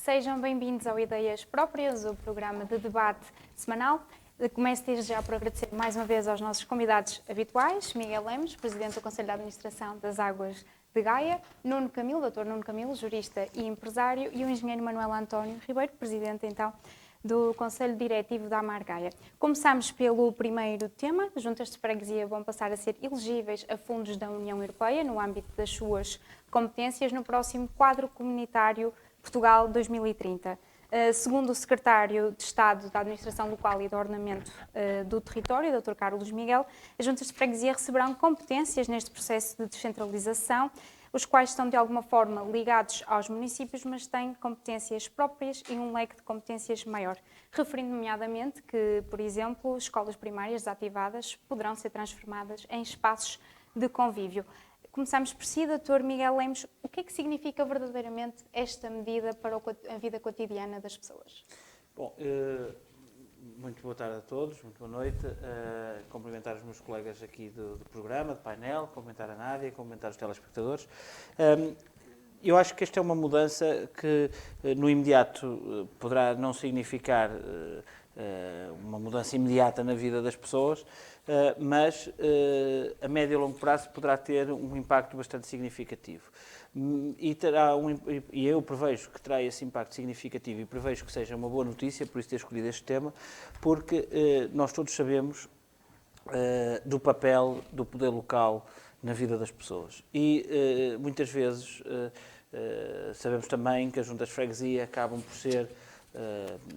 Sejam bem-vindos ao Ideias Próprias, o programa de debate semanal. Começo desde já por agradecer mais uma vez aos nossos convidados habituais, Miguel Lemos, Presidente do Conselho de Administração das Águas de Gaia, Nuno Camilo, Dr. Nuno Camilo, jurista e empresário, e o Engenheiro Manuel António Ribeiro, Presidente, então, do Conselho Diretivo da Amar Gaia. Começamos pelo primeiro tema. As juntas de freguesia vão passar a ser elegíveis a fundos da União Europeia no âmbito das suas competências no próximo quadro comunitário Portugal 2030. Segundo o Secretário de Estado da Administração Local e do Ordenamento do Território, Dr. Carlos Miguel, as juntas de freguesia receberão competências neste processo de descentralização, os quais estão de alguma forma ligados aos municípios, mas têm competências próprias e um leque de competências maior, referindo nomeadamente que, por exemplo, escolas primárias desativadas poderão ser transformadas em espaços de convívio. Começamos por si, Dr. Miguel Lemos. O que é que significa verdadeiramente esta medida para a vida cotidiana das pessoas? Bom, muito boa tarde a todos, muito boa noite. Cumprimentar os meus colegas aqui do programa, do painel, cumprimentar a Nádia, cumprimentar os telespectadores. Eu acho que esta é uma mudança que, no imediato, poderá não significar uma mudança imediata na vida das pessoas, mas a médio e longo prazo poderá ter um impacto bastante significativo. E eu prevejo que terá esse impacto significativo e prevejo que seja uma boa notícia, por isso ter escolhido este tema, porque nós todos sabemos do papel do poder local na vida das pessoas. E muitas vezes sabemos também que as juntas de freguesia acabam por ser,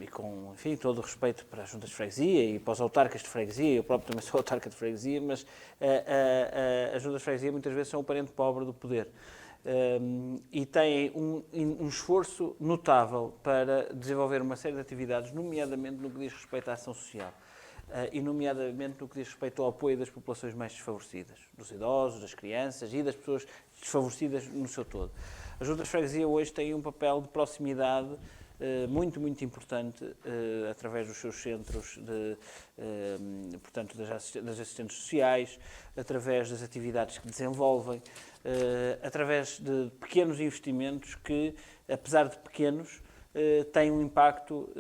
e com, enfim, todo o respeito para as juntas de freguesia e para os autarcas de freguesia, eu próprio também sou autarca de freguesia, mas as juntas de freguesia muitas vezes são o parente pobre do poder. E têm um esforço notável para desenvolver uma série de atividades, nomeadamente no que diz respeito à ação social. E nomeadamente no que diz respeito ao apoio das populações mais desfavorecidas, dos idosos, das crianças e das pessoas desfavorecidas no seu todo. As juntas de freguesia hoje têm um papel de proximidade muito, muito importante, através dos seus centros, portanto, das assistentes sociais, através das atividades que desenvolvem, através de pequenos investimentos que, apesar de pequenos, têm um impacto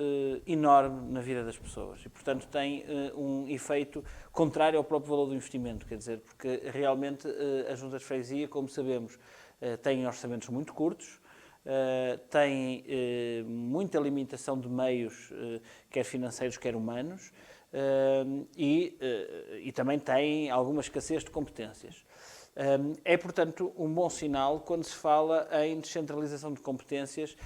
enorme na vida das pessoas e, portanto, têm um efeito contrário ao próprio valor do investimento, quer dizer, porque realmente as juntas de freguesia, como sabemos, têm orçamentos muito curtos, têm muita limitação de meios, quer financeiros, quer humanos, e também têm alguma escassez de competências. É, portanto, um bom sinal quando se fala em descentralização de competências,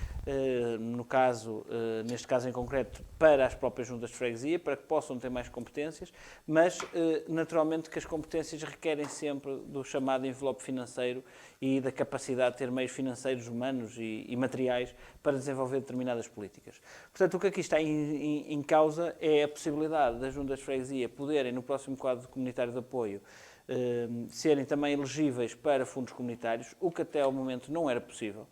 neste caso em concreto, para as próprias juntas de freguesia, para que possam ter mais competências, mas naturalmente que as competências requerem sempre do chamado envelope financeiro e da capacidade de ter meios financeiros, humanos e materiais para desenvolver determinadas políticas. Portanto, o que aqui está em causa é a possibilidade das juntas de freguesia poderem, no próximo quadro comunitário de apoio, serem também elegíveis para fundos comunitários, o que até ao momento não era possível.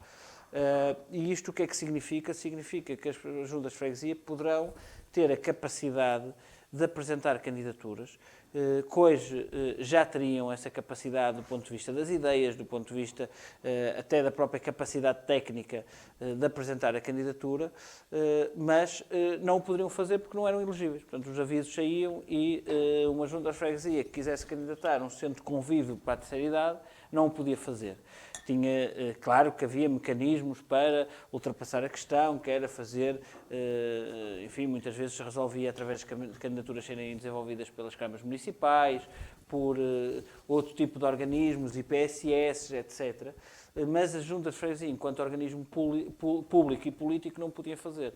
E isto o que é que significa? Significa que as juntas de freguesia poderão ter a capacidade de apresentar candidaturas, que hoje já teriam essa capacidade do ponto de vista das ideias, do ponto de vista até da própria capacidade técnica de apresentar a candidatura, mas não o poderiam fazer porque não eram elegíveis. Portanto, os avisos saíam e uma junta de freguesia que quisesse candidatar a um centro de convívio para a terceira idade não o podia fazer. Claro que havia mecanismos para ultrapassar a questão, que era fazer, enfim, muitas vezes se resolvia através de candidaturas serem desenvolvidas pelas câmaras municipais, por outro tipo de organismos, IPSS, etc. Mas a junta de freguesia, enquanto organismo público e político, não podia fazer.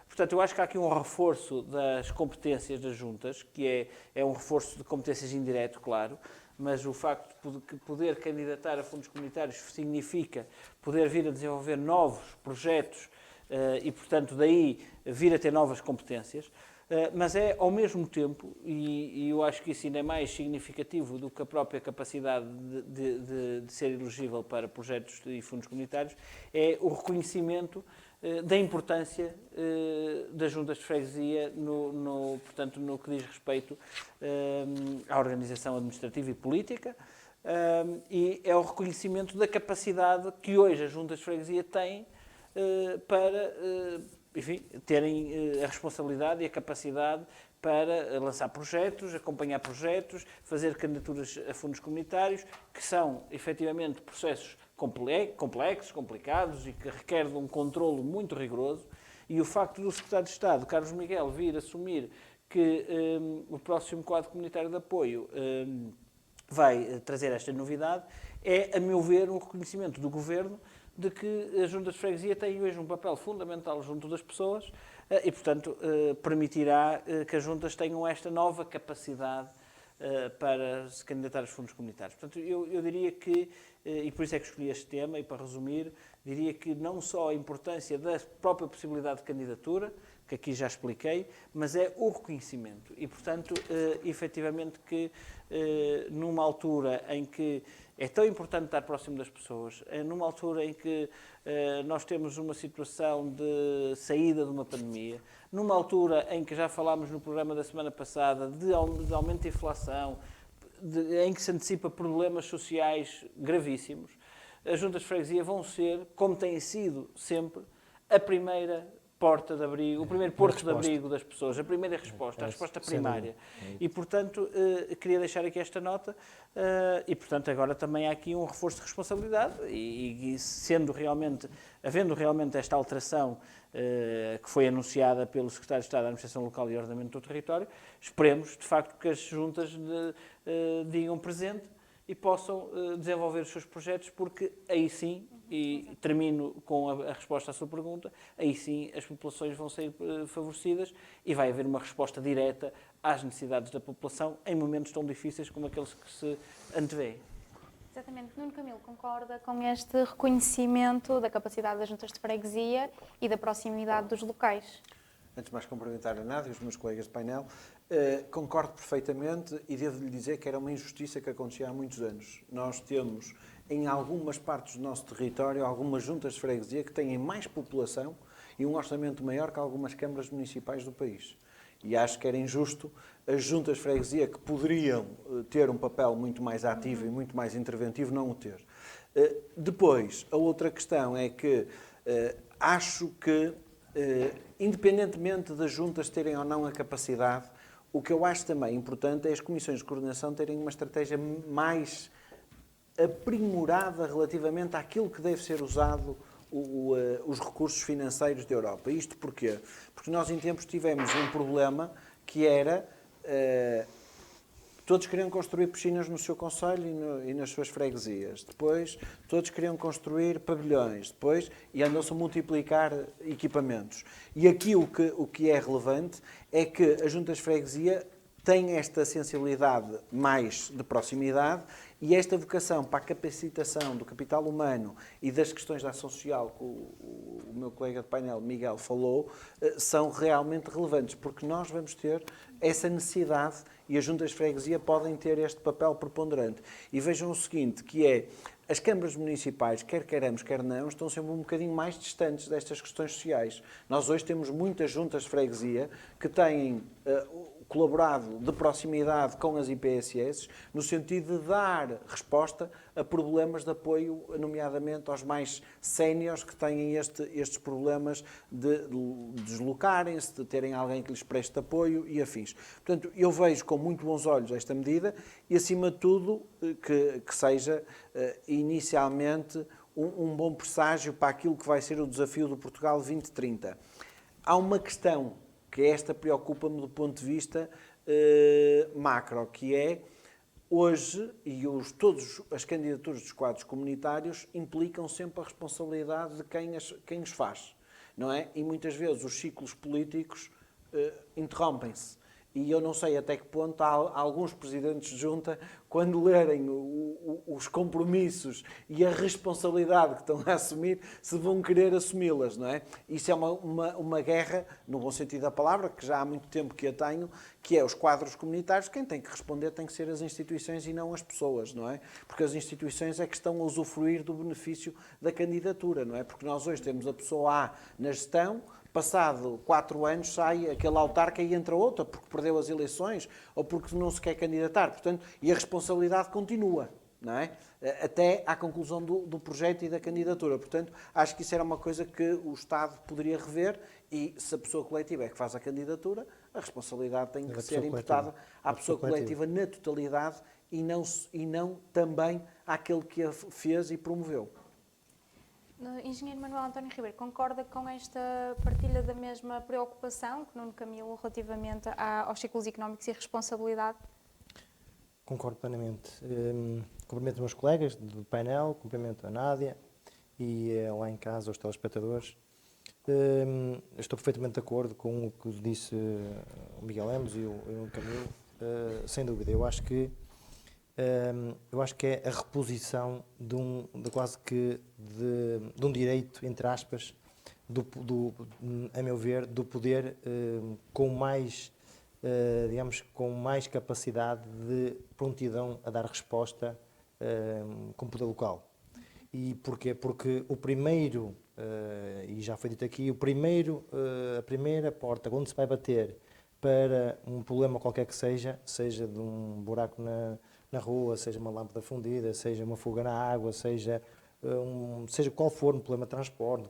Portanto, eu acho que há aqui um reforço das competências das juntas, que é um reforço de competências indireto, claro, mas o facto de poder candidatar a fundos comunitários significa poder vir a desenvolver novos projetos e, portanto, daí vir a ter novas competências, mas é, ao mesmo tempo, e eu acho que isso ainda é mais significativo do que a própria capacidade de ser elegível para projetos e fundos comunitários, é o reconhecimento da importância das juntas de freguesia portanto, no que diz respeito à organização administrativa e política, e é o reconhecimento da capacidade que hoje as juntas de freguesia têm para, enfim, terem a responsabilidade e a capacidade para lançar projetos, acompanhar projetos, fazer candidaturas a fundos comunitários, que são, efetivamente, processos complexos, complicados e que requerem de um controlo muito rigoroso. E o facto do Secretário de Estado, Carlos Miguel, vir assumir que o próximo quadro comunitário de apoio vai trazer esta novidade, é, a meu ver, um reconhecimento do Governo de que as juntas de freguesia têm hoje um papel fundamental junto das pessoas e, portanto, permitirá que as juntas tenham esta nova capacidade para se candidatar aos fundos comunitários. Portanto, eu diria que, e por isso é que escolhi este tema, e para resumir, diria que não só a importância da própria possibilidade de candidatura, que aqui já expliquei, mas é o reconhecimento. E, portanto, efetivamente que numa altura em que é tão importante estar próximo das pessoas, numa altura em que nós temos uma situação de saída de uma pandemia, numa altura em que já falámos no programa da semana passada de aumento da inflação, em que se antecipa problemas sociais gravíssimos, as juntas de freguesia vão ser, como têm sido sempre, a primeira porta de abrigo, o primeiro porto de abrigo das pessoas, a primeira resposta, a resposta primária. E, portanto, queria deixar aqui esta nota e, portanto, agora também há aqui um reforço de responsabilidade e havendo realmente esta alteração que foi anunciada pelo Secretário de Estado da Administração Local e Ordenamento do Território, esperemos, de facto, que as juntas digam presente e possam desenvolver os seus projetos, porque aí sim, e termino com a resposta à sua pergunta, aí sim as populações vão ser favorecidas e vai haver uma resposta direta às necessidades da população em momentos tão difíceis como aqueles que se antevêem. Exatamente. Nuno Camilo, concorda com este reconhecimento da capacidade das juntas de freguesia e da proximidade dos locais? Antes de mais cumprimentar a Nádia e os meus colegas de painel, concordo perfeitamente e devo-lhe dizer que era uma injustiça que acontecia há muitos anos. Nós temos, em algumas partes do nosso território, algumas juntas de freguesia que têm mais população e um orçamento maior que algumas câmaras municipais do país. E acho que era injusto as juntas de freguesia que poderiam ter um papel muito mais ativo e muito mais interventivo não o ter. Depois, a outra questão é que acho que, independentemente das juntas terem ou não a capacidade, o que eu acho também importante é as comissões de coordenação terem uma estratégia mais aprimorada relativamente àquilo que deve ser usado os recursos financeiros da Europa. Isto porquê? Porque nós em tempos tivemos um problema que era todos queriam construir piscinas no seu concelho e nas suas freguesias. Depois, todos queriam construir pavilhões. Depois, e andam-se a multiplicar equipamentos. E aqui o que é relevante é que a junta de freguesia tem esta sensibilidade mais de proximidade e esta vocação para a capacitação do capital humano e das questões da ação social que o meu colega de painel, Miguel, falou, são realmente relevantes, porque nós vamos ter essa necessidade e as juntas de freguesia podem ter este papel preponderante. E vejam o seguinte, que é, as câmaras municipais, quer queiramos, quer não, estão sempre um bocadinho mais distantes destas questões sociais. Nós hoje temos muitas juntas de freguesia que têm colaborado de proximidade com as IPSS, no sentido de dar resposta a problemas de apoio, nomeadamente aos mais séniores que têm estes problemas de deslocarem-se, de terem alguém que lhes preste apoio e afins. Portanto, eu vejo com muito bons olhos esta medida e, acima de tudo, que seja inicialmente um bom presságio para aquilo que vai ser o desafio do Portugal 2030. Há uma questão que esta preocupa-me do ponto de vista macro, que é, hoje, e todas as candidaturas dos quadros comunitários implicam sempre a responsabilidade de quem os faz, não é? E muitas vezes os ciclos políticos interrompem-se. E eu não sei até que ponto há alguns presidentes de junta, quando lerem os compromissos e a responsabilidade que estão a assumir, se vão querer assumi-las, não é? Isso é uma guerra, no bom sentido da palavra, que já há muito tempo que a tenho, que é os quadros comunitários, quem tem que responder tem que ser as instituições e não as pessoas, não é? Porque as instituições é que estão a usufruir do benefício da candidatura, não é? Porque nós hoje temos a pessoa A na gestão, passado 4 anos sai aquele autarca e entra outra, porque perdeu as eleições ou porque não se quer candidatar. Portanto, e a responsabilidade continua. não é? Até à conclusão do projeto e da candidatura. Portanto, acho que isso era uma coisa que o Estado poderia rever e, se a pessoa coletiva é que faz a candidatura, a responsabilidade tem que ser imputada à pessoa coletiva na totalidade e não também àquele que a fez e promoveu. Engenheiro Manuel António Ribeiro, concorda com esta partilha da mesma preocupação que Nuno Camilo relativamente aos ciclos económicos e responsabilidade? Concordo plenamente. Cumprimento os meus colegas do painel, cumprimento a Nádia e lá em casa os telespectadores. Estou perfeitamente de acordo com o que disse o Miguel Lemos e o Camilo, sem dúvida. Eu acho que é a reposição de um direito, entre aspas, a meu ver, do poder com mais, digamos, com mais capacidade de prontidão a dar resposta com o poder local. E porquê? Porque o primeiro, e já foi dito aqui, a primeira porta onde se vai bater para um problema qualquer que seja de um buraco na rua, seja uma lâmpada fundida, seja uma fuga na água, seja qual for um problema de transporte,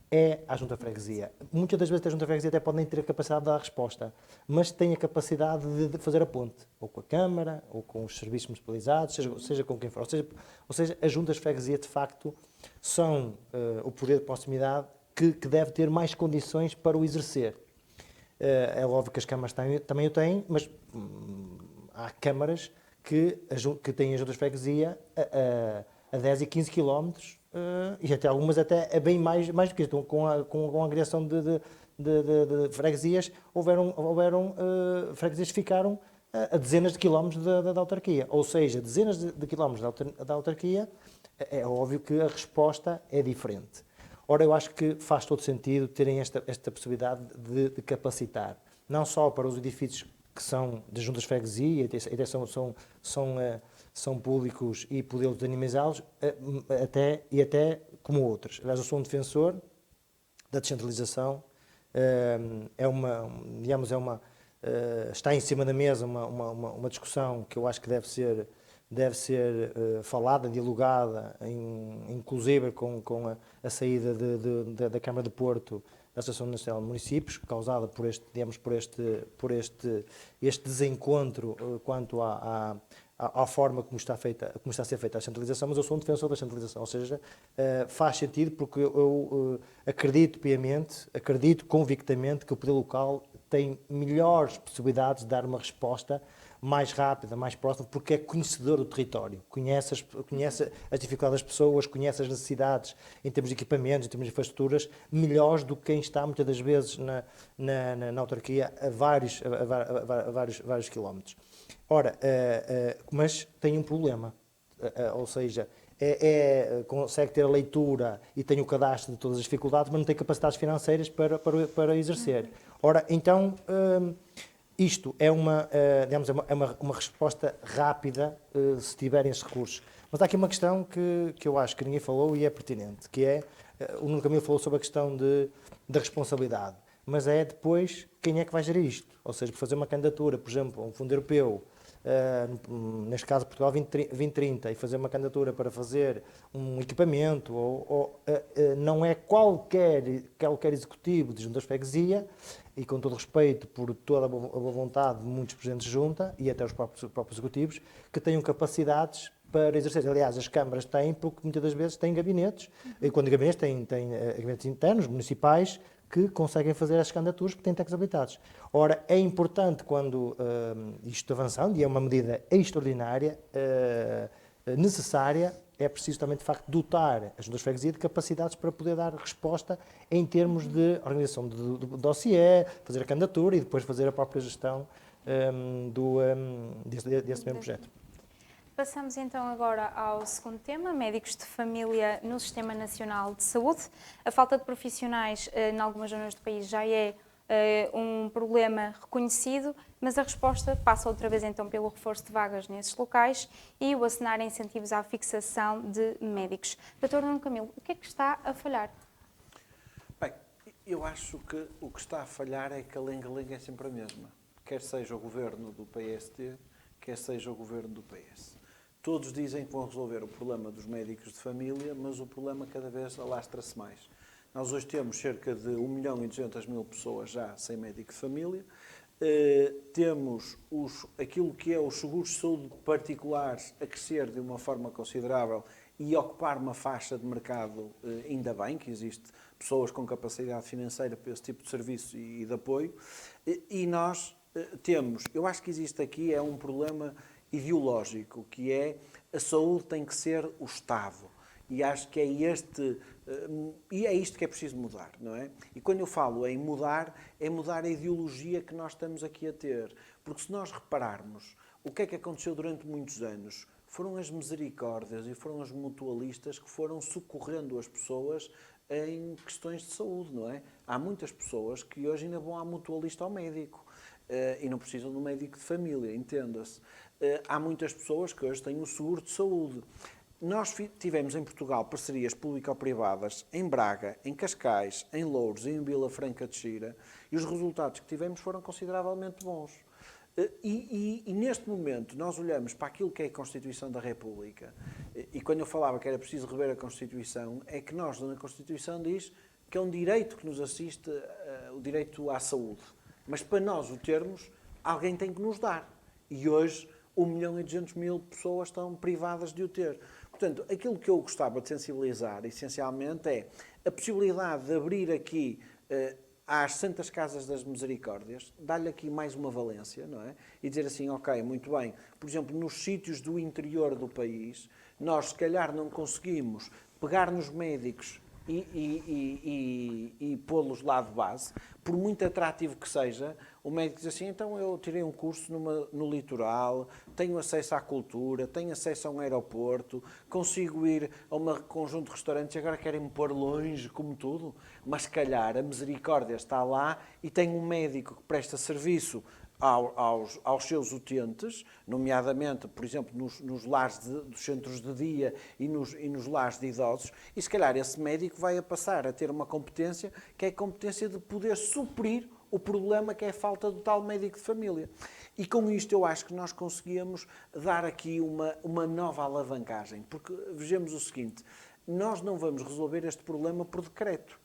é à Junta de Freguesia. Muitas das vezes a Junta de Freguesia até pode nem ter a capacidade de dar a resposta, mas tem a capacidade de fazer a ponte, ou com a Câmara, ou com os serviços municipalizados, seja com quem for. Ou seja, as Juntas de Freguesia, de facto, são o poder de proximidade que deve ter mais condições para o exercer. É óbvio que as câmaras também o têm, mas há câmaras que têm as Juntas de Freguesia a 10 e 15 quilómetros, e até algumas até bem mais do que isso. Com a agregação de freguesias, houveram freguesias que ficaram a dezenas de quilómetros da autarquia. Ou seja, dezenas de quilómetros da autarquia, é óbvio que a resposta é diferente. Ora, eu acho que faz todo sentido terem esta possibilidade de capacitar, não só para os edifícios que são das juntas de freguesia, até são públicos e podê-los dinamizá-los, até como outros. Aliás, eu sou um defensor da descentralização, está em cima da mesa uma discussão que eu acho que deve ser falada, dialogada, inclusive com a saída da Câmara de Porto da Associação Nacional de Municípios, causada por este desencontro quanto à forma como está a ser feita a centralização, mas eu sou um defensor da centralização, ou seja, faz sentido porque eu acredito piamente, acredito convictamente que o poder local tem melhores possibilidades de dar uma resposta mais rápida, mais próxima, porque é conhecedor do território, conhece as dificuldades das pessoas, conhece as necessidades em termos de equipamentos, em termos de infraestruturas, melhores do que quem está muitas das vezes na autarquia a vários quilómetros. Ora, mas tem um problema, ou seja, consegue ter a leitura e tem o cadastro de todas as dificuldades, mas não tem capacidades financeiras para exercer. Ora, então, isto é uma resposta rápida se tiverem esses recursos. Mas há aqui uma questão que eu acho que ninguém falou e é pertinente, que é, o Nuno Camilo falou sobre a questão da responsabilidade, mas é depois quem é que vai gerir isto. Ou seja, por fazer uma candidatura, por exemplo, a um fundo europeu, neste caso Portugal 2030, e fazer uma candidatura para fazer um equipamento, não é qualquer executivo de junta de freguesia, e com todo respeito por toda a boa vontade de muitos presidentes de junta, e até os próprios executivos, que tenham capacidades para exercer. Aliás, as câmaras têm, porque muitas das vezes têm gabinetes, e quando gabinetes têm gabinetes internos, municipais, que conseguem fazer as candidaturas porque têm técnicos habilitados. Ora, é importante quando isto avançando, e é uma medida extraordinária, necessária, é preciso também, de facto, dotar as juntas de freguesia de capacidades para poder dar resposta em termos de organização do dossiê, fazer a candidatura e depois fazer a própria gestão desse mesmo projeto. Passamos então agora ao segundo tema, médicos de família no Sistema Nacional de Saúde. A falta de profissionais em algumas zonas do país já é um problema reconhecido, mas a resposta passa outra vez então pelo reforço de vagas nesses locais e o acenar incentivos à fixação de médicos. Dr. Nuno Camilo, o que é que está a falhar? Bem, eu acho que o que está a falhar é que a lenga-lenga é sempre a mesma. Quer seja o governo do PSD, quer seja o governo do PS. todos dizem que vão resolver o problema dos médicos de família, mas o problema cada vez alastra-se mais. Nós hoje temos cerca de 1.200.000 pessoas já sem médico de família. Temos aquilo que é os seguros de saúde particulares a crescer de uma forma considerável e ocupar uma faixa de mercado, ainda bem que existe pessoas com capacidade financeira para esse tipo de serviço e de apoio. E nós temos, eu acho que existe aqui um problema ideológico, que é a saúde tem que ser o Estado. E acho que é isto que é preciso mudar, não é? E quando eu falo em mudar, é mudar a ideologia que nós estamos aqui a ter. Porque se nós repararmos, o que é que aconteceu durante muitos anos? Foram as misericórdias e foram os mutualistas que foram socorrendo as pessoas em questões de saúde, não é? Há muitas pessoas que hoje ainda vão à mutualista ao médico e não precisam de um médico de família, entenda-se. Há muitas pessoas que hoje têm o seguro de saúde. Nós tivemos em Portugal parcerias público-privadas em Braga, em Cascais, em Louros e em Vila Franca de Xira, e os resultados que tivemos foram consideravelmente bons. E neste momento nós olhamos para aquilo que é a Constituição da República, e quando eu falava que era preciso rever a Constituição, é que nós na Constituição diz que é um direito que nos assiste, o direito à saúde. Mas para nós o termos, alguém tem que nos dar. E hoje 1.200.000 pessoas estão privadas de o ter. Portanto, aquilo que eu gostava de sensibilizar, essencialmente, é a possibilidade de abrir aqui às Santas Casas das Misericórdias, dar-lhe aqui mais uma valência, não é? E dizer assim, ok, muito bem, por exemplo, nos sítios do interior do país, nós se calhar não conseguimos pegar nos médicos e pô-los lá de base, por muito atrativo que seja, o médico diz assim, então eu tirei um curso no litoral, tenho acesso à cultura, tenho acesso a um aeroporto, consigo ir a um conjunto de restaurantes, agora querem-me pôr longe, como tudo, mas se calhar a misericórdia está lá e tem um médico que presta serviço aos seus utentes, nomeadamente, por exemplo, nos lares dos centros de dia e nos lares de idosos, e se calhar esse médico vai passar a ter uma competência que é a competência de poder suprir o problema que é a falta do tal médico de família. E com isto eu acho que nós conseguíamos dar aqui uma nova alavancagem, porque vejamos o seguinte, nós não vamos resolver este problema por decreto.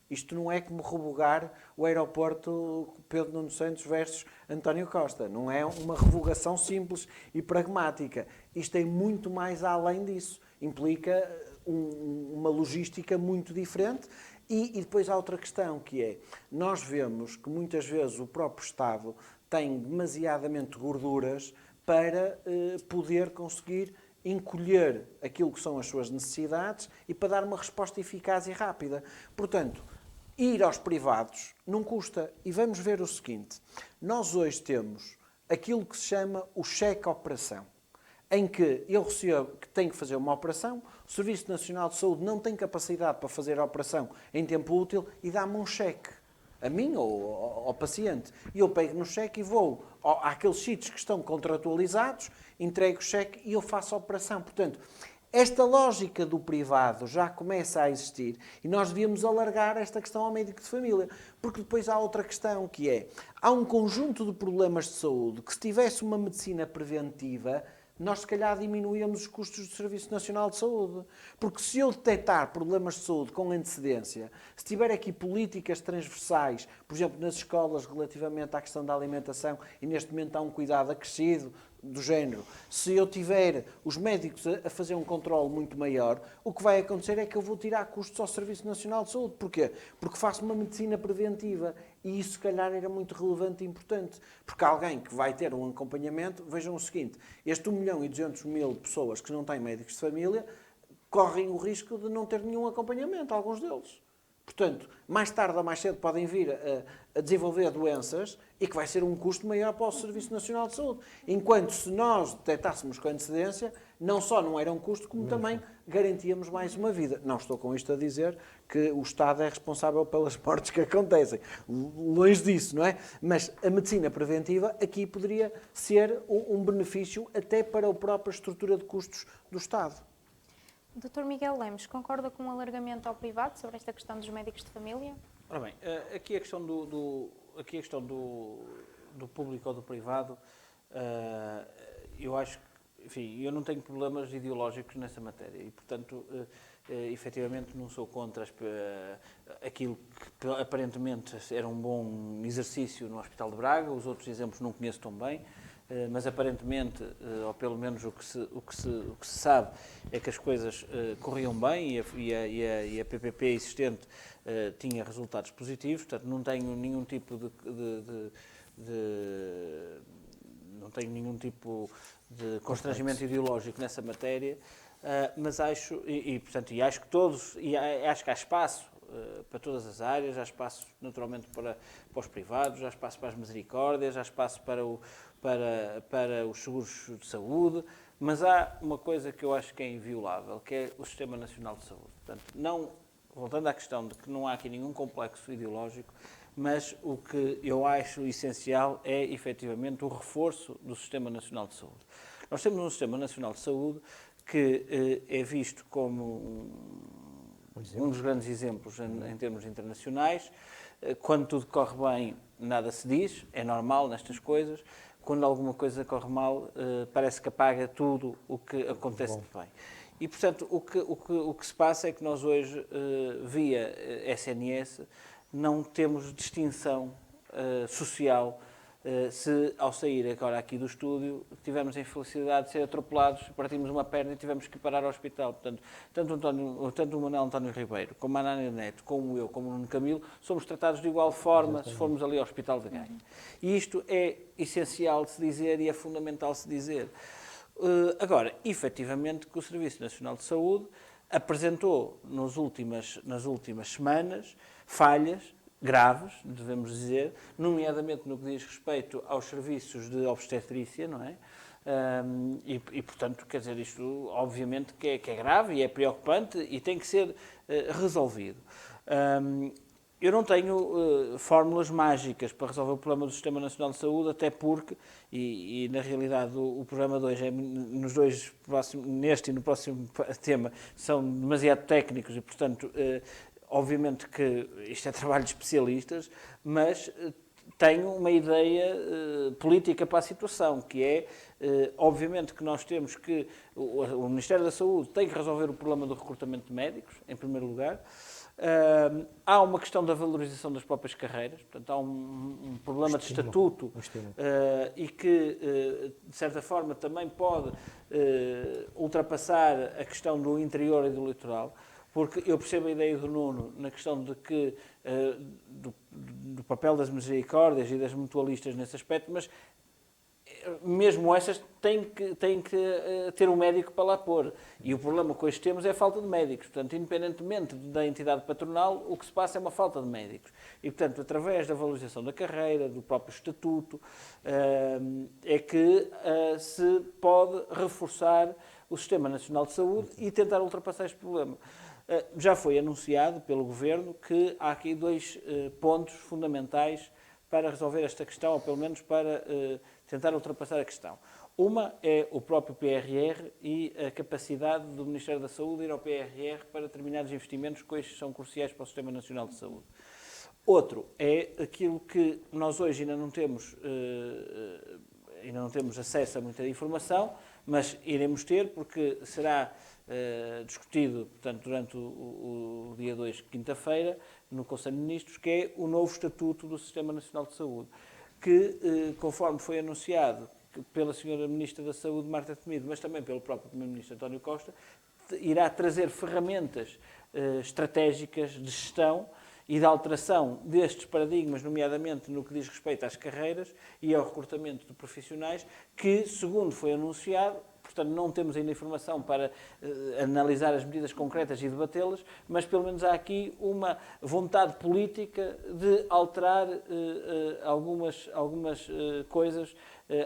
Isto não é como revogar o aeroporto Pedro Nuno Santos versus António Costa. Não é uma revogação simples e pragmática. Isto é muito mais além disso. Implica uma logística muito diferente. E depois há outra questão, que é, nós vemos que muitas vezes o próprio Estado tem demasiadamente gorduras para poder conseguir encolher aquilo que são as suas necessidades e para dar uma resposta eficaz e rápida. Portanto, ir aos privados não custa. E vamos ver o seguinte, nós hoje temos aquilo que se chama o cheque-operação, em que eu recebo que tenho que fazer uma operação, o Serviço Nacional de Saúde não tem capacidade para fazer a operação em tempo útil e dá-me um cheque, a mim ou ao paciente. E eu pego no cheque e vou àqueles sítios que estão contratualizados, entrego o cheque e eu faço a operação. Portanto, esta lógica do privado já começa a existir e nós devíamos alargar esta questão ao médico de família, porque depois há outra questão que é, há um conjunto de problemas de saúde que se tivesse uma medicina preventiva, nós se calhar diminuíamos os custos do Serviço Nacional de Saúde. Porque se eu detectar problemas de saúde com antecedência, se tiver aqui políticas transversais, por exemplo, nas escolas relativamente à questão da alimentação, e neste momento há um cuidado acrescido do género, se eu tiver os médicos a fazer um controle muito maior, o que vai acontecer é que eu vou tirar custos ao Serviço Nacional de Saúde. Porquê? Porque faço uma medicina preventiva e isso, se calhar, era muito relevante e importante. Porque alguém que vai ter um acompanhamento, vejam o seguinte, este 1.200.000 pessoas que não têm médicos de família correm o risco de não ter nenhum acompanhamento, alguns deles. Portanto, mais tarde ou mais cedo podem vir a desenvolver doenças e que vai ser um custo maior para o Serviço Nacional de Saúde. Enquanto se nós detectássemos com antecedência, não só não era um custo, como também garantíamos mais uma vida. Não estou com isto a dizer que o Estado é responsável pelas mortes que acontecem. Longe disso, não é? Mas a medicina preventiva aqui poderia ser um benefício até para a própria estrutura de custos do Estado. Dr. Miguel Lemos, concorda com o alargamento ao privado sobre esta questão dos médicos de família? Ora bem, aqui a questão do público ou do privado, eu acho que enfim, eu não tenho problemas ideológicos nessa matéria e, portanto, efetivamente não sou contra aquilo que aparentemente era um bom exercício no Hospital de Braga, os outros exemplos não conheço tão bem, mas aparentemente, ou pelo menos o que se sabe, é que as coisas corriam bem e a PPP existente tinha resultados positivos, portanto não tenho nenhum tipo de constrangimento ideológico nessa matéria, mas acho, portanto, acho que acho que há espaço para todas as áreas, há espaço naturalmente para os privados, há espaço para as misericórdias, há espaço para os seguros de saúde, mas há uma coisa que eu acho que é inviolável, que é o Sistema Nacional de Saúde. Portanto, voltando à questão de que não há aqui nenhum complexo ideológico, mas o que eu acho essencial é, efetivamente, o reforço do Sistema Nacional de Saúde. Nós temos um Sistema Nacional de Saúde que é visto como um dos grandes exemplos em termos internacionais. Quando tudo corre bem, nada se diz, é normal nestas coisas. Quando alguma coisa corre mal, parece que apaga tudo o que acontece de bem. E, portanto, o que se passa é que nós hoje, via SNS, não temos distinção social se, ao sair agora aqui do estúdio, tivemos a infelicidade de ser atropelados, partimos uma perna e tivemos que parar ao hospital. Portanto, tanto o Manuel António Ribeiro, como a Ana Neto, como eu, como o Nuno Camilo, somos tratados de igual forma se formos ali ao Hospital de Gaia. E isto é essencial de se dizer e é fundamental de se dizer. Agora, efetivamente, que o Serviço Nacional de Saúde apresentou nas últimas semanas falhas graves, devemos dizer, nomeadamente no que diz respeito aos serviços de obstetrícia, não é? Portanto, quer dizer, isto obviamente que é grave e é preocupante e tem que ser resolvido. Eu não tenho fórmulas mágicas para resolver o problema do Sistema Nacional de Saúde, até porque, e na realidade o programa 2, nos dois neste e no próximo tema, são demasiado técnicos e, portanto, obviamente que isto é trabalho de especialistas, mas tenho uma ideia política para a situação, que é, obviamente, que nós temos que, o Ministério da Saúde tem que resolver o problema do recrutamento de médicos, em primeiro lugar. Há uma questão da valorização das próprias carreiras, portanto, há um problema de estatuto e que, de certa forma, também pode ultrapassar a questão do interior e do litoral, porque eu percebo a ideia do Nuno na questão de que, do papel das misericórdias e das mutualistas nesse aspecto, mas mesmo essas têm que ter um médico para lá pôr. E o problema que hoje temos é a falta de médicos. Portanto, independentemente da entidade patronal, o que se passa é uma falta de médicos. E, portanto, através da valorização da carreira, do próprio estatuto, é que se pode reforçar o Sistema Nacional de Saúde e tentar ultrapassar este problema. Já foi anunciado pelo Governo que há aqui dois pontos fundamentais para resolver esta questão, ou pelo menos para tentar ultrapassar a questão. Uma é o próprio PRR e a capacidade do Ministério da Saúde ir ao PRR para determinados investimentos que hoje são cruciais para o Sistema Nacional de Saúde. Outro é aquilo que nós hoje ainda não temos acesso a muita informação, mas iremos ter, porque será discutido, portanto, durante o dia 2, quinta-feira, no Conselho de Ministros, que é o novo Estatuto do Sistema Nacional de Saúde, que, conforme foi anunciado pela Sra. Ministra da Saúde, Marta Temido, mas também pelo próprio Primeiro-Ministro António Costa, irá trazer ferramentas estratégicas de gestão e de alteração destes paradigmas, nomeadamente no que diz respeito às carreiras e ao recrutamento de profissionais, que, segundo foi anunciado, portanto não temos ainda informação para analisar as medidas concretas e debatê-las, mas pelo menos há aqui uma vontade política de alterar algumas coisas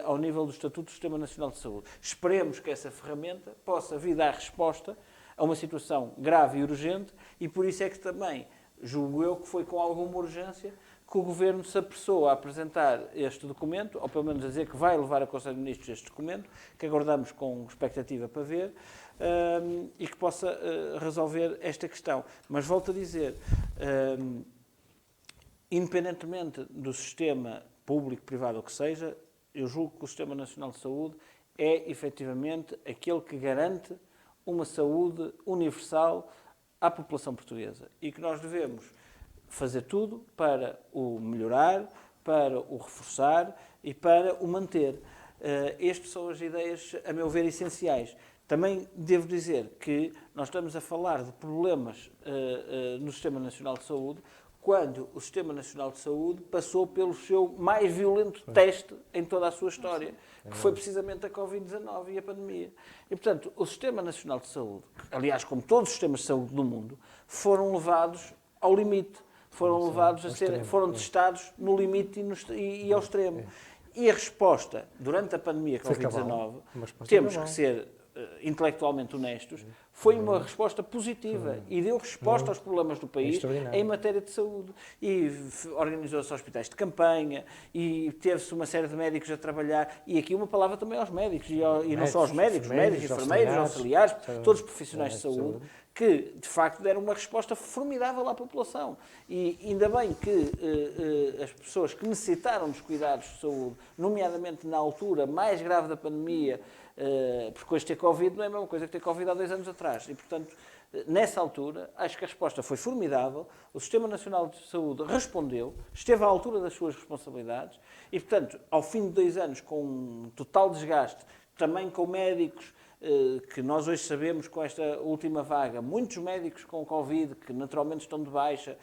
ao nível do Estatuto do Sistema Nacional de Saúde. Esperemos que essa ferramenta possa vir dar resposta a uma situação grave e urgente e por isso é que também julgo eu que foi com alguma urgência que o Governo se apressou a apresentar este documento, ou pelo menos a dizer que vai levar a Conselho de Ministros este documento, que aguardamos com expectativa para ver, e que possa resolver esta questão. Mas volto a dizer, independentemente do sistema público, privado ou que seja, eu julgo que o Sistema Nacional de Saúde é efetivamente aquele que garante uma saúde universal à população portuguesa e que nós devemos fazer tudo para o melhorar, para o reforçar e para o manter. Estas são as ideias, a meu ver, essenciais. Também devo dizer que nós estamos a falar de problemas no Sistema Nacional de Saúde quando o Sistema Nacional de Saúde passou pelo seu mais violento teste em toda a sua história, que foi precisamente a Covid-19 e a pandemia. E, portanto, o Sistema Nacional de Saúde, aliás, como todos os sistemas de saúde do mundo, foram levados ao limite, foram levados a ser, foram testados no limite e ao extremo. E a resposta, durante a pandemia Covid-19, temos que ser intelectualmente honestos, foi uma resposta positiva e deu resposta aos problemas do país em matéria de saúde. E organizou-se hospitais de campanha e teve-se uma série de médicos a trabalhar. E aqui uma palavra também aos médicos, e não só aos médicos, enfermeiros, auxiliares, todos os profissionais de saúde, que de facto deram uma resposta formidável à população. E ainda bem que as pessoas que necessitaram dos cuidados de saúde, nomeadamente na altura mais grave da pandemia, porque hoje ter Covid não é a mesma coisa que ter Covid há 2 anos atrás. E, portanto, nessa altura, acho que a resposta foi formidável. O Sistema Nacional de Saúde respondeu, esteve à altura das suas responsabilidades e, portanto, ao fim de 2 anos, com um total desgaste, também com médicos, que nós hoje sabemos com esta última vaga, muitos médicos com Covid que naturalmente estão de baixa,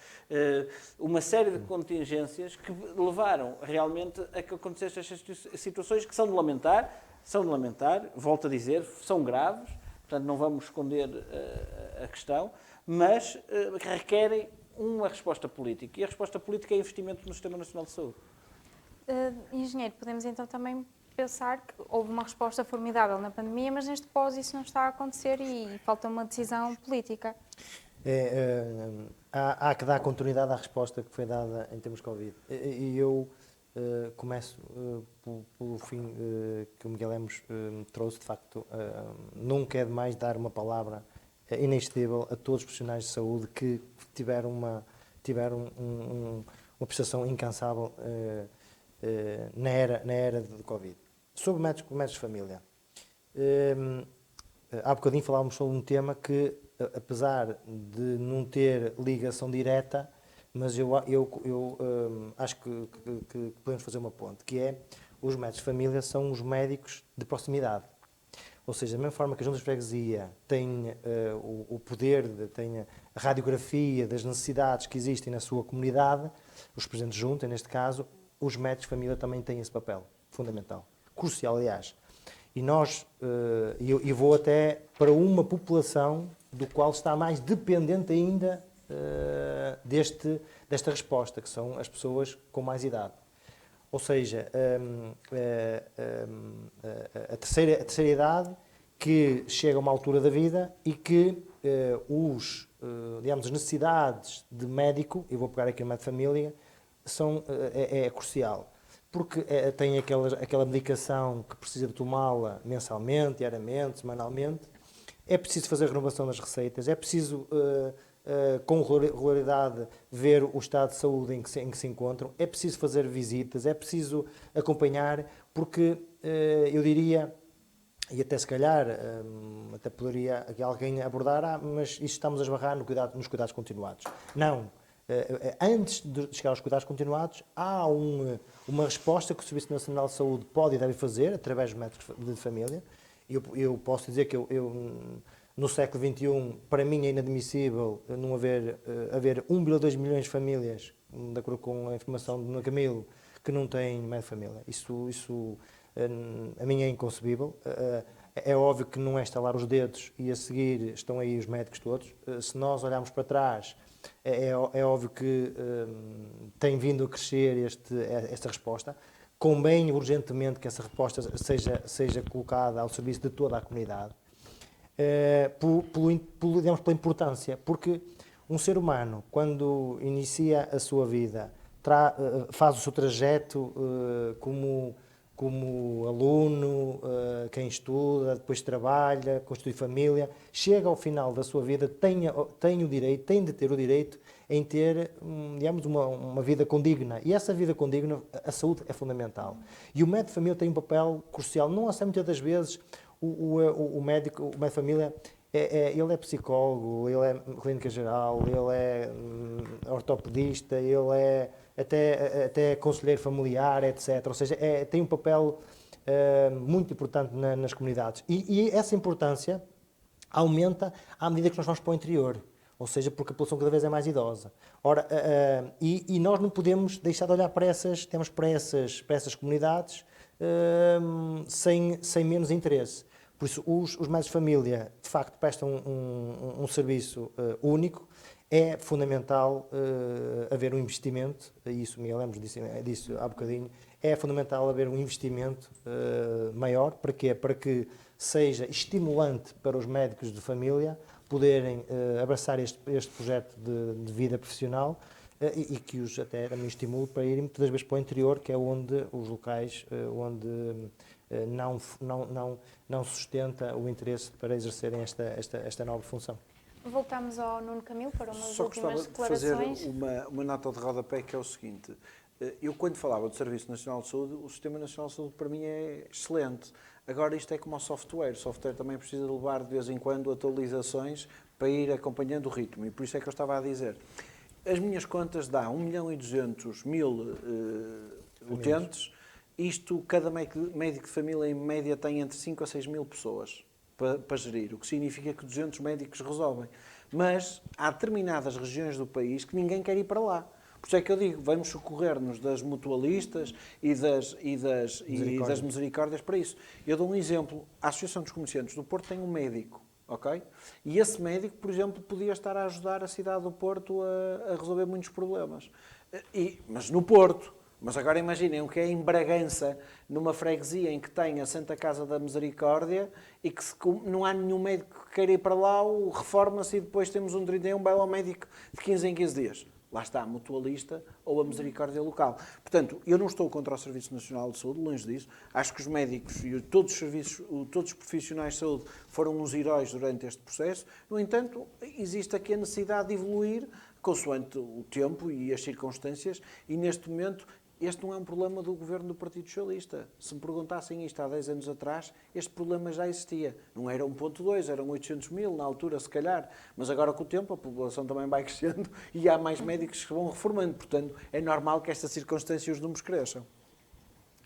uma série de contingências que levaram realmente a que acontecessem estas situações que são de lamentar, volto a dizer, são graves, portanto não vamos esconder a questão, mas que requerem uma resposta política. E a resposta política é investimento no Sistema Nacional de Saúde. Engenheiro, podemos então também pensar que houve uma resposta formidável na pandemia, mas neste pós isso não está a acontecer e falta uma decisão política. Há que dar continuidade à resposta que foi dada em termos de Covid. E eu começo pelo fim que o Miguel Lemos trouxe. De facto, nunca é demais dar uma palavra inexcedível a todos os profissionais de saúde que tiveram uma prestação incansável na era de Covid. Sobre médicos de família, há bocadinho falávamos sobre um tema que, apesar de não ter ligação direta, mas eu acho que podemos fazer uma ponte, que é os médicos de família são os médicos de proximidade. Ou seja, da mesma forma que a Junta de Freguesia tem o poder, tem a radiografia das necessidades que existem na sua comunidade, os presidentes de junta, neste caso, os médicos de família também têm esse papel fundamental, crucial, aliás. E nós, eu vou até para uma população do qual está mais dependente ainda desta resposta, que são as pessoas com mais idade. Ou seja, a terceira idade que chega a uma altura da vida e que digamos, as necessidades de médico, eu vou pegar aqui o médico de família, é crucial. Porque tem aquela medicação que precisa de tomá-la mensalmente, diariamente, semanalmente. É preciso fazer a renovação das receitas, é preciso, com regularidade, ver o estado de saúde em que se encontram, é preciso fazer visitas, é preciso acompanhar, porque eu diria, e até se calhar, até poderia aqui alguém abordar, mas isto estamos a esbarrar nos cuidados continuados. Não. Antes de chegar aos cuidados continuados, há uma resposta que o Serviço Nacional de Saúde pode e deve fazer, através dos médicos de família. Eu posso dizer que no século XXI, para mim é inadmissível não haver 1,2 milhões de famílias, de acordo com a informação do Dona Camilo, que não têm médico de família. Isso a mim é inconcebível. É óbvio que não é estalar os dedos e a seguir estão aí os médicos todos. Se nós olharmos para trás, é óbvio que tem vindo a crescer esta resposta. Convém urgentemente que essa resposta seja colocada ao serviço de toda a comunidade, digamos, pela importância, porque um ser humano, quando inicia a sua vida, faz o seu trajeto como como aluno, quem estuda, depois trabalha, constitui família, chega ao final da sua vida, tem de ter o direito em ter, digamos, uma vida condigna. E essa vida condigna, a saúde é fundamental. E o médico de família tem um papel crucial. Não há muitas das vezes o médico de família, ele é psicólogo, ele é clínica geral, ele é ortopedista, ele é até conselheiro familiar, etc. Ou seja, tem um papel muito importante nas comunidades. E essa importância aumenta à medida que nós vamos para o interior. Ou seja, porque a população cada vez é mais idosa. Ora, e nós não podemos deixar de olhar para essas comunidades sem menos interesse. Por isso, os médicos de família, de facto, prestam um serviço único. É fundamental haver um investimento, e isso Miguel Lemos disse há bocadinho, é fundamental haver um investimento maior. Para quê? Para que seja estimulante para os médicos de família poderem abraçar este projeto de vida profissional e que os até também estimule para irem muitas vezes para o interior, que é onde os locais onde não sustenta o interesse para exercerem esta nova função. Voltamos ao Nuno Camilo para umas Só últimas gostava de fazer declarações. uma nota de rodapé, que é o seguinte. Eu, quando falava do Serviço Nacional de Saúde, o Sistema Nacional de Saúde para mim é excelente. Agora isto é como o software. O software também precisa de levar de vez em quando atualizações para ir acompanhando o ritmo. E por isso é que eu estava a dizer. As minhas contas dá 1.200.000 utentes. Isto, cada médico de família em média tem entre 5 a 6 mil pessoas para gerir, o que significa que 200 médicos resolvem. Mas há determinadas regiões do país que ninguém quer ir para lá. Por isso é que eu digo, vamos socorrer-nos das mutualistas e das misericórdias para isso. Eu dou um exemplo. A Associação dos Comerciantes do Porto tem um médico, ok? E esse médico, por exemplo, podia estar a ajudar a cidade do Porto a resolver muitos problemas. Mas no Porto. Mas agora imaginem o que é em Bragança, numa freguesia em que tem a Santa Casa da Misericórdia e que não há nenhum médico que queira ir para lá, reforma-se e depois temos um 31 vai ao médico de 15 em 15 dias. Lá está, a mutualista ou a misericórdia local. Portanto, eu não estou contra o Serviço Nacional de Saúde, longe disso. Acho que os médicos e todos os profissionais de saúde foram uns heróis durante este processo. No entanto, existe aqui a necessidade de evoluir consoante o tempo e as circunstâncias e, neste momento, este não é um problema do governo do Partido Socialista. Se me perguntassem isto há 10 anos atrás, este problema já existia. Não era 1.2, eram 800.000 na altura, se calhar. Mas agora, com o tempo, a população também vai crescendo e há mais médicos que vão reformando. Portanto, é normal que esta circunstância e os números cresçam.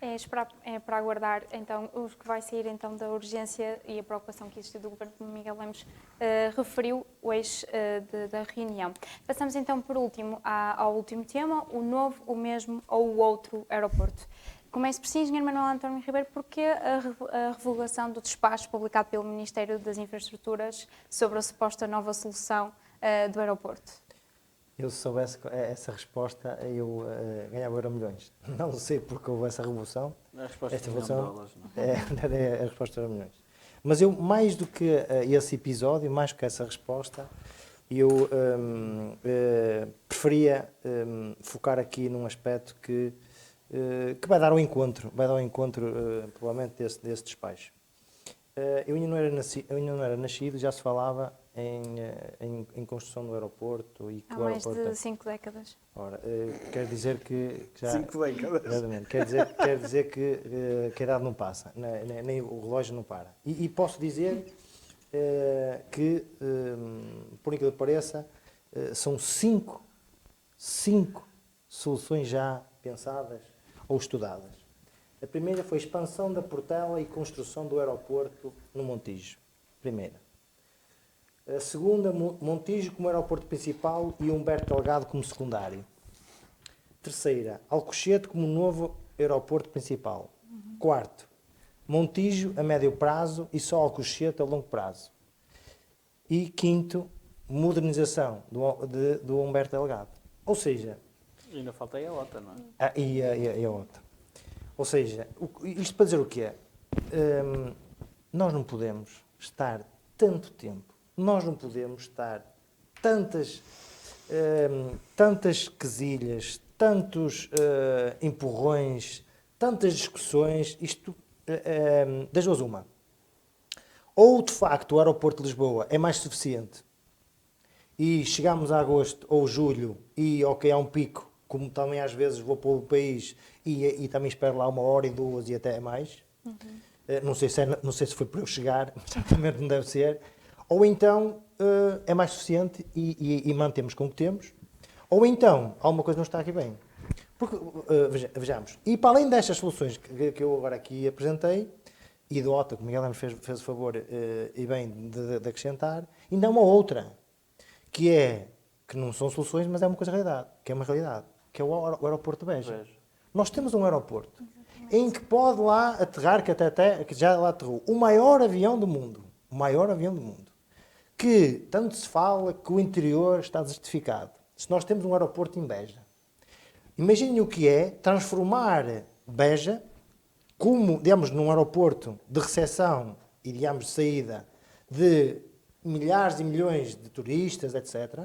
É para aguardar, então, o que vai sair, então, da urgência e a preocupação que existe do Governo, como Miguel Lemos referiu hoje da reunião. Passamos, então, por último, ao último tema, o novo, o mesmo ou o outro aeroporto. Começo por si, Engenheiro Manuel António Ribeiro, porque a revogação do despacho publicado pelo Ministério das Infraestruturas sobre a suposta nova solução do aeroporto? Eu, se soubesse essa resposta, eu ganhava Euromilhões. Não sei porque houve essa revolução. A resposta esta não revolução dólares, não a resposta era milhões. Mas eu, mais do que esse episódio, mais do que essa resposta, eu preferia focar aqui num aspecto que vai dar ao encontro, provavelmente, desse despacho. Eu ainda não era nascido, já se falava em construção do aeroporto e que Há o mais aeroporto... de 5 décadas. Ora, quer dizer que já... 5 décadas. Exatamente, quer dizer que a idade não passa, nem o relógio não para. E posso dizer que, por incrível que pareça, são cinco soluções já pensadas ou estudadas. A primeira foi a expansão da Portela e construção do aeroporto no Montijo. Primeira. A segunda, Montijo como aeroporto principal e Humberto Delgado como secundário. Terceira, Alcochete como novo aeroporto principal. Quarto, Montijo a médio prazo e só Alcochete a longo prazo. E quinto, modernização do Humberto Delgado. Ou seja... E ainda falta aí a OTA, não é? E a OTA. Ou seja, isto para dizer o quê? Nós não podemos estar tanto tempo, nós não podemos estar tantas quesilhas, tantos empurrões, tantas discussões, isto das duas uma. Ou de facto o aeroporto de Lisboa é mais suficiente e chegamos a agosto ou julho e ok, há um pico, como também às vezes vou para o país e também espero lá 1 hora e 2 e até mais. Não sei se foi para eu chegar, mas certamente não deve ser. Ou então é mais suficiente e mantemos com o que temos. Ou então alguma coisa não está aqui bem. Porque, vejamos, e para além destas soluções que eu agora aqui apresentei, e do OTA, que o Miguel Lemos fez o favor e bem de acrescentar, ainda há uma outra, que não são soluções, mas é uma coisa realidade, que é uma realidade, que é o aeroporto de Beja. Nós temos um aeroporto em que pode lá aterrar, que já lá aterrou, o maior avião do mundo, que tanto se fala que o interior está desertificado. Se nós temos um aeroporto em Beja, imaginem o que é transformar Beja como, digamos, num aeroporto de recepção e, digamos, de saída de milhares e milhões de turistas, etc.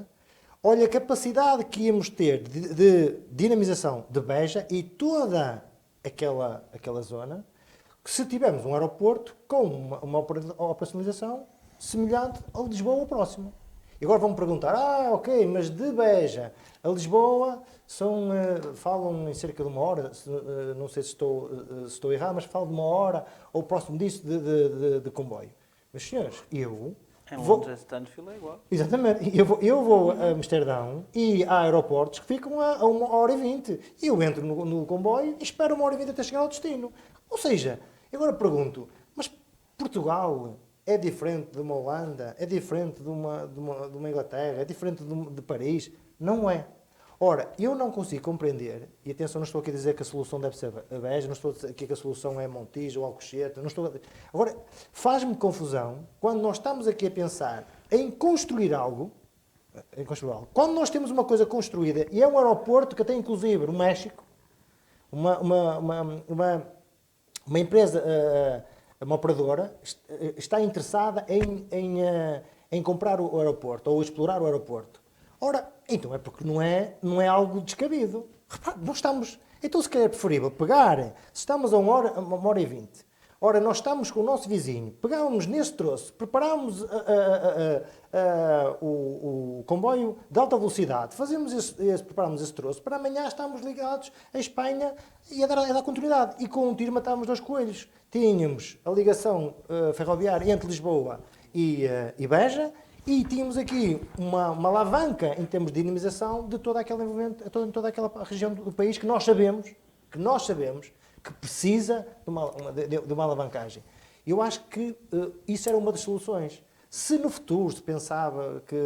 Olha a capacidade que íamos ter de dinamização de Beja e toda aquela zona, que se tivermos um aeroporto com uma operacionalização semelhante ao de Lisboa ou próximo. E agora vão-me perguntar, ok, mas de Beja a Lisboa falam em cerca de 1 hora, não sei se estou errado, mas falam de 1 hora, ou próximo disso, de comboio. Mas, senhores, Em Londres, Stanfield é igual. Exatamente. Eu vou a Amsterdão e há aeroportos que ficam a 1 hora e 20. E eu entro no comboio e espero 1 hora e 20 até chegar ao destino. Ou seja, eu agora pergunto, mas Portugal é diferente de uma Holanda? É diferente de uma Inglaterra? É diferente de Paris? Não é. Ora, eu não consigo compreender, e atenção, não estou aqui a dizer que a solução deve ser a Beja, não estou a dizer aqui que a solução é Montijo ou Alcochete, não estou a... Agora, faz-me confusão quando nós estamos aqui a pensar em construir algo, quando nós temos uma coisa construída, e é um aeroporto que tem inclusive no México, uma empresa, uma operadora, está interessada em comprar o aeroporto, ou explorar o aeroporto. Ora, então é porque não é algo descabido. Repare, nós estamos... Então se calhar é preferível pegar, se estamos a 1 hora e 20, ora, nós estamos com o nosso vizinho, pegávamos nesse troço, preparámos o comboio de alta velocidade, preparámos esse troço, para amanhã estamos ligados à Espanha e a dar continuidade. E com um tiro matávamos 2 coelhos. Tínhamos a ligação ferroviária entre Lisboa e Beja, e tínhamos aqui uma alavanca em termos de dinamização de todo aquele envolvimento, toda aquela região do país que nós sabemos que precisa de uma alavancagem. Eu acho que isso era uma das soluções. Se no futuro se pensava que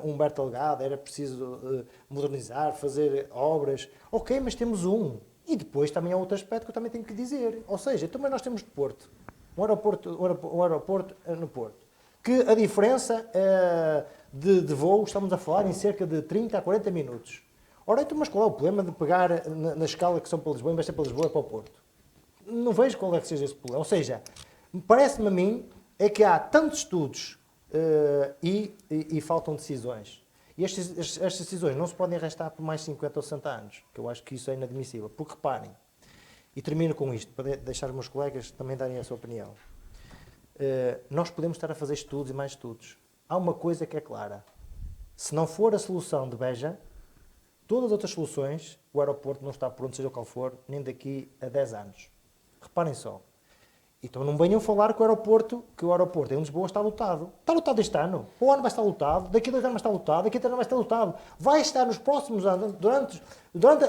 Humberto Delgado era preciso modernizar, fazer obras, ok, mas temos um. E depois também há outro aspecto que eu também tenho que dizer. Ou seja, também nós temos de Porto, um aeroporto no Porto, que a diferença de voo, estamos a falar em cerca de 30 a 40 minutos. Ora, então, mas qual é o problema de pegar na escala que são para Lisboa, em vez de ser para Lisboa, é para o Porto? Não vejo qual é que seja esse problema. Ou seja, parece-me a mim é que há tantos estudos e faltam decisões. E estas decisões não se podem arrastar por mais 50 ou 60 anos, que eu acho que isso é inadmissível. Porque reparem, e termino com isto, para deixar os meus colegas também darem a sua opinião. Nós podemos estar a fazer estudos e mais estudos. Há uma coisa que é clara. Se não for a solução de Beja, todas as outras soluções, o aeroporto não está pronto, seja qual for, nem daqui a 10 anos. Reparem só. Então não venham falar que o aeroporto em Lisboa está lotado. Está lotado este ano. O ano vai estar lotado, daqui a 2 anos vai estar lotado, daqui a 3 anos vai estar lotado. Vai estar nos próximos anos, durante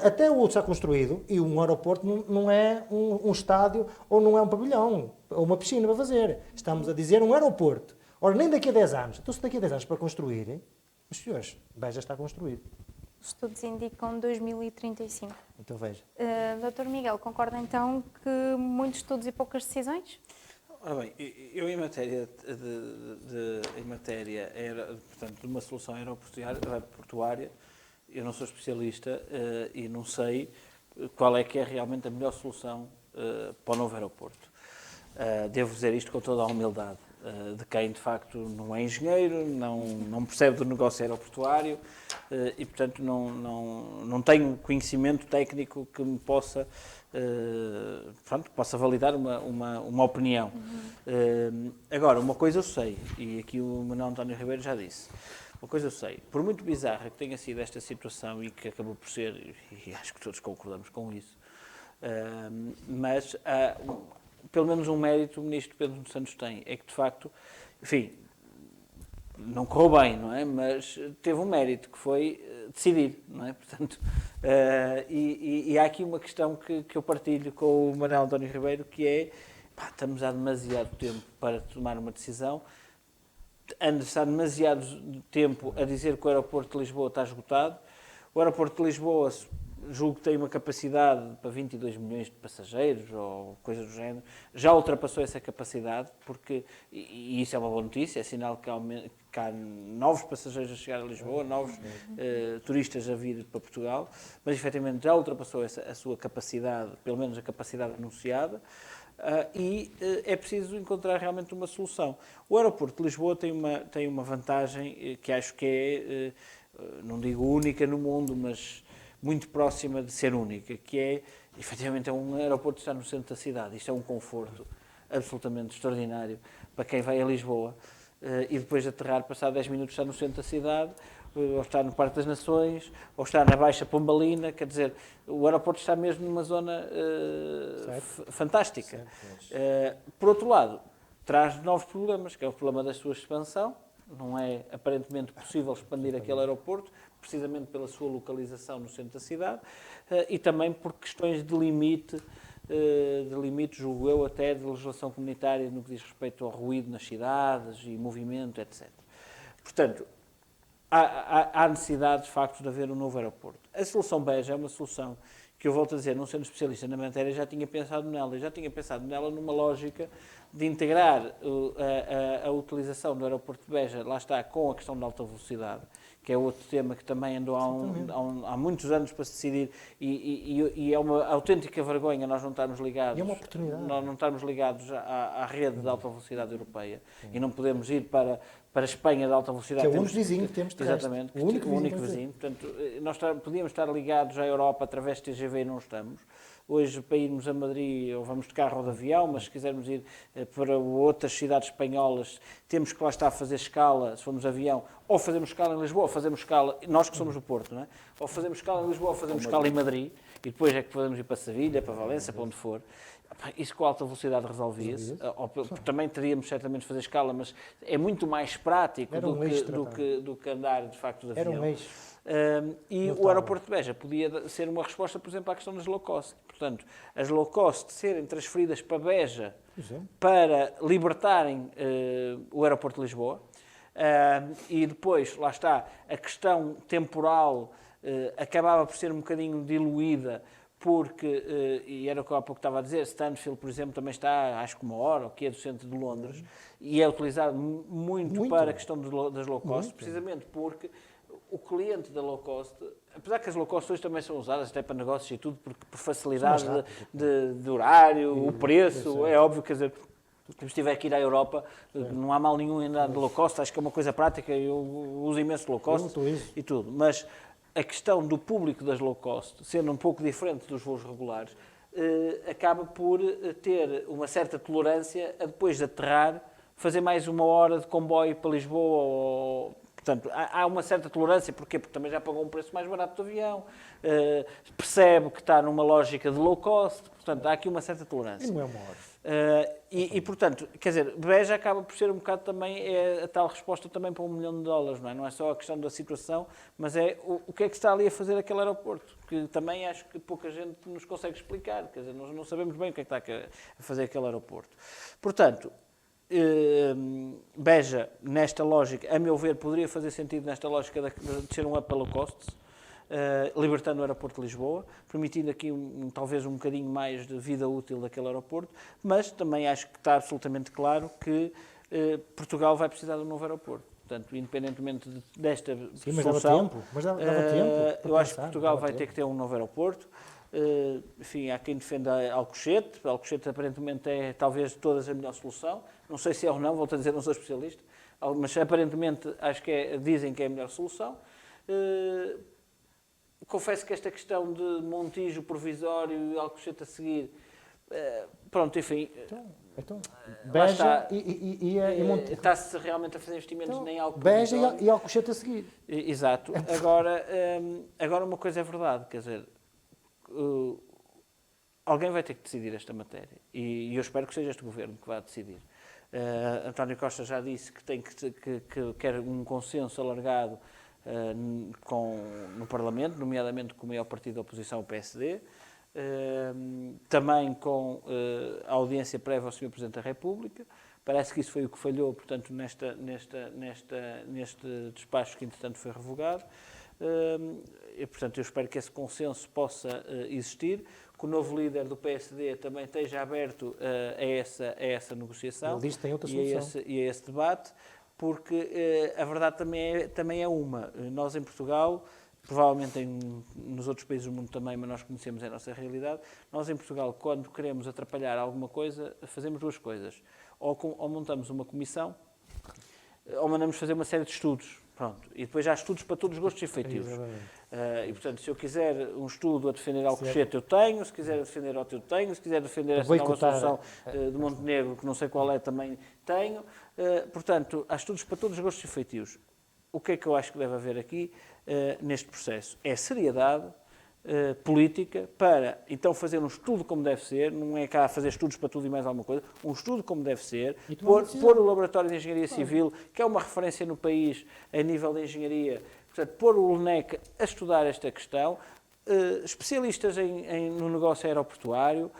até o outro estar construído, e um aeroporto não é um estádio ou não é um pavilhão ou uma piscina para fazer. Estamos a dizer um aeroporto. Ora, nem daqui a 10 anos. Então se daqui a 10 anos para construir, os senhores, Beja está construído. Os estudos indicam 2035. Então veja. Dr. Miguel, concorda então que muitos estudos e poucas decisões? Ora bem, eu em matéria portanto, de uma solução aeroportuária, eu não sou especialista e não sei qual é que é realmente a melhor solução para o novo aeroporto. Devo dizer isto com toda a humildade. de quem de facto não é engenheiro, não percebe do negócio aeroportuário e, portanto, não tenho conhecimento técnico que me possa, possa validar uma opinião. Agora, uma coisa eu sei, e aqui o Manuel António Ribeiro já disse, uma coisa eu sei, por muito bizarra que tenha sido esta situação e que acabou por ser, e acho que todos concordamos com isso, mas pelo menos um mérito o ministro Pedro Santos tem, é que de facto, enfim, não correu bem, não é? Mas teve um mérito que foi decidir, não é? Portanto, e há aqui uma questão que eu partilho com o Manuel António Ribeiro, que é, estamos há demasiado tempo para tomar uma decisão, está demasiado tempo a dizer que o aeroporto de Lisboa está esgotado, o aeroporto de Lisboa julgo que tem uma capacidade para 22 milhões de passageiros ou coisa do género, já ultrapassou essa capacidade, e isso é uma boa notícia, é sinal que há novos passageiros a chegar a Lisboa, novos turistas a vir para Portugal, mas efetivamente já ultrapassou a sua capacidade, pelo menos a capacidade anunciada, e é preciso encontrar realmente uma solução. O aeroporto de Lisboa tem uma vantagem que acho que é, não digo única no mundo, mas muito próxima de ser única, que é, efetivamente, é um aeroporto que está no centro da cidade. Isto é um conforto absolutamente extraordinário para quem vai a Lisboa e depois de aterrar, passar 10 minutos, está no centro da cidade, ou está no Parque das Nações, ou está na Baixa Pombalina, quer dizer, o aeroporto está mesmo numa zona fantástica. Por outro lado, traz novos problemas, que é o problema da sua expansão. Não é aparentemente possível expandir aquele aeroporto, precisamente pela sua localização no centro da cidade, e também por questões de limite, julgo eu, até de legislação comunitária no que diz respeito ao ruído nas cidades e movimento, etc. Portanto, há necessidade, de facto, de haver um novo aeroporto. A solução Beja é uma solução que eu volto a dizer, não sendo especialista na matéria, já tinha pensado nela numa lógica de integrar a utilização do aeroporto de Beja, lá está, com a questão da alta velocidade, que é outro tema que também andou há muitos anos para se decidir e é uma autêntica vergonha nós não estarmos ligados, é uma oportunidade. Nós não estarmos ligados à rede de alta velocidade europeia e não podemos ir para a Espanha de alta velocidade. Que é o único vizinho que temos de Exatamente, o único vizinho. Portanto, nós podíamos estar ligados à Europa através de TGV e não estamos. Hoje, para irmos a Madrid, ou vamos de carro ou de avião, mas se quisermos ir para outras cidades espanholas, temos que lá estar a fazer escala, se formos de avião, ou fazemos escala em Lisboa, ou fazemos escala, nós que somos do Porto, não é? Ou fazemos escala em Lisboa, ou fazemos escala em Madrid, e depois é que podemos ir para Sevilha, para Valência, para onde for. Isso com alta velocidade resolvia-se. Também teríamos certamente de fazer escala, mas é muito mais prático do que andar, de facto, de avião. Era um eixo. E o aeroporto de Beja podia ser uma resposta, por exemplo, à questão das low cost. Portanto, as low cost serem transferidas para Beja para libertarem o aeroporto de Lisboa. E depois, lá está, a questão temporal acabava por ser um bocadinho diluída, porque, e era o que eu há pouco estava a dizer, Stansfield, por exemplo, também está, acho que 1 hora, que é do centro de Londres, e é utilizado muito para a questão das low cost, precisamente porque o cliente da low cost, apesar que as low cost hoje também são usadas até para negócios e tudo, porque por facilidade de horário, o preço, é óbvio, quer dizer, se estiver aqui ir à Europa, não há mal nenhum em andar de low cost, acho que é uma coisa prática, eu uso imenso low cost e tudo, mas a questão do público das low cost, sendo um pouco diferente dos voos regulares, acaba por ter uma certa tolerância a depois de aterrar, fazer mais 1 hora de comboio para Lisboa. Portanto, há uma certa tolerância, porquê? Porque também já pagou um preço mais barato do avião, percebe que está numa lógica de low cost, portanto, há aqui uma certa tolerância. E não é 1 hora. Portanto, quer dizer, Beja acaba por ser um bocado também a tal resposta também para $1 milhão, não é? Não é só a questão da situação, mas é o que é que está ali a fazer aquele aeroporto, que também acho que pouca gente nos consegue explicar, quer dizer, nós não sabemos bem o que é que está a fazer aquele aeroporto. Portanto, Beja, nesta lógica, a meu ver, poderia fazer sentido nesta lógica de ser um up low cost, libertando o aeroporto de Lisboa, permitindo aqui talvez um bocadinho mais de vida útil daquele aeroporto, mas também acho que está absolutamente claro que Portugal vai precisar de um novo aeroporto. Portanto, independentemente desta Sim, mas solução, dava tempo. Eu acho que Portugal vai ter que ter um novo aeroporto. Enfim, há quem defenda Alcochete. Alcochete aparentemente é talvez de todas a melhor solução. Não sei se é ou não, volto a dizer, não sou especialista, mas aparentemente acho que dizem que é a melhor solução. Confesso que esta questão de Montijo provisório e Alcochete a seguir, pronto, enfim, Então, lá Beja está. e Montijo. Está-se realmente a fazer investimentos Então, em algo Beja provisório. e Alcochete a seguir. Exato. Agora uma coisa é verdade, quer dizer, alguém vai ter que decidir esta matéria e eu espero que seja este governo que vá decidir. António Costa já disse que quer um consenso alargado no Parlamento, nomeadamente com o maior partido da oposição, o PSD, também com a audiência prévia ao Sr. Presidente da República. Parece que isso foi o que falhou, portanto, neste despacho que, entretanto, foi revogado. E, portanto, eu espero que esse consenso possa existir, que o novo líder do PSD também esteja aberto a essa negociação. Ele diz que tem outra solução. E a esse debate, porque a verdade também é uma. Nós, em Portugal, provavelmente nos outros países do mundo também, mas nós conhecemos a nossa realidade, nós, em Portugal, quando queremos atrapalhar alguma coisa, fazemos duas coisas. Ou montamos uma comissão, ou mandamos fazer uma série de estudos. Pronto. E depois há estudos para todos os gostos e feitios. E, portanto, se eu quiser um estudo a defender Alcochete, eu tenho. Se quiser defender Otto, eu tenho. Se quiser defender essa nova solução de Montenegro, que não sei qual é, também tenho. Portanto, há estudos para todos os gostos e feitios. O que é que eu acho que deve haver aqui neste processo? É seriedade política para, então, fazer um estudo como deve ser, não é cá fazer estudos para tudo e mais alguma coisa, um estudo como deve ser, pôr o Laboratório de Engenharia Civil, que é uma referência no país a nível de engenharia, portanto, pôr o LNEC a estudar esta questão, especialistas no negócio aeroportuário,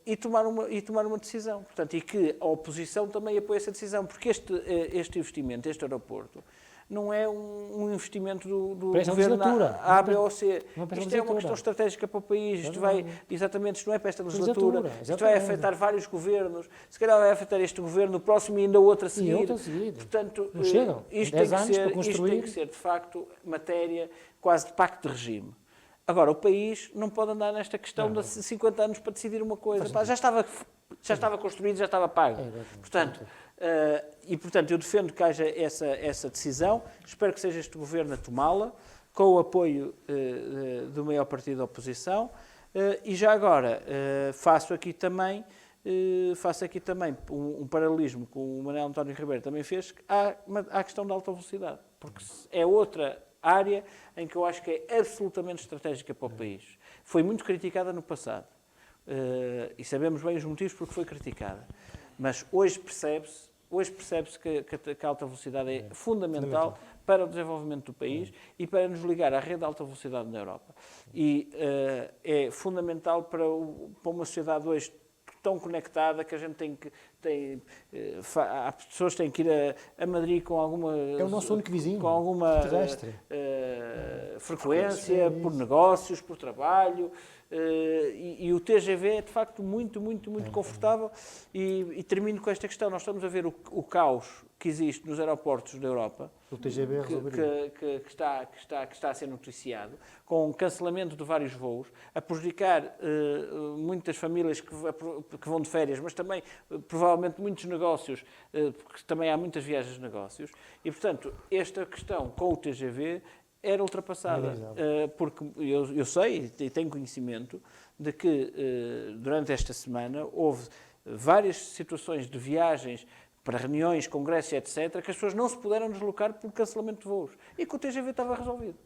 e tomar uma decisão. Portanto, e que a oposição também apoie essa decisão, porque este investimento, este aeroporto, não é um investimento do governo A, B ou C. Isto é uma questão estratégica para o país. Isto não é para esta legislatura. Isto vai afetar vários governos. Se calhar vai afetar este governo, o próximo e ainda outro a seguir. Portanto, isto tem que ser, de facto, matéria quase de pacto de regime. Agora, o país não pode andar nesta questão de 50 anos para decidir uma coisa. Já estava construído, já estava pago. Portanto, eu defendo que haja essa decisão. Espero que seja este governo a tomá-la, com o apoio do maior partido da oposição. E já agora, faço aqui também um paralelismo com o Manuel António Ribeiro também fez, à questão da alta velocidade. Porque é outra área em que eu acho que é absolutamente estratégica para o país. Foi muito criticada no passado. E sabemos bem os motivos porque foi criticada. Mas hoje percebe-se que a alta velocidade é fundamental para o desenvolvimento do país e para nos ligar à rede de alta velocidade na Europa. E é fundamental para uma sociedade hoje tão conectada que a gente há pessoas que têm que ir a Madrid com alguma... É o nosso único vizinho. Com alguma frequência, por negócios, por trabalho. E o TGV é, de facto, muito confortável. E termino com esta questão. Nós estamos a ver o caos que existe nos aeroportos da Europa, o TGV que está a ser noticiado, com o cancelamento de vários voos, a prejudicar muitas famílias que vão de férias, mas também, provavelmente, muitos negócios, porque também há muitas viagens de negócios. E, portanto, esta questão com o TGV era ultrapassada, porque eu sei e tenho conhecimento de que durante esta semana houve várias situações de viagens para reuniões, congressos, etc., que as pessoas não se puderam deslocar por cancelamento de voos e que o TGV estava resolvido.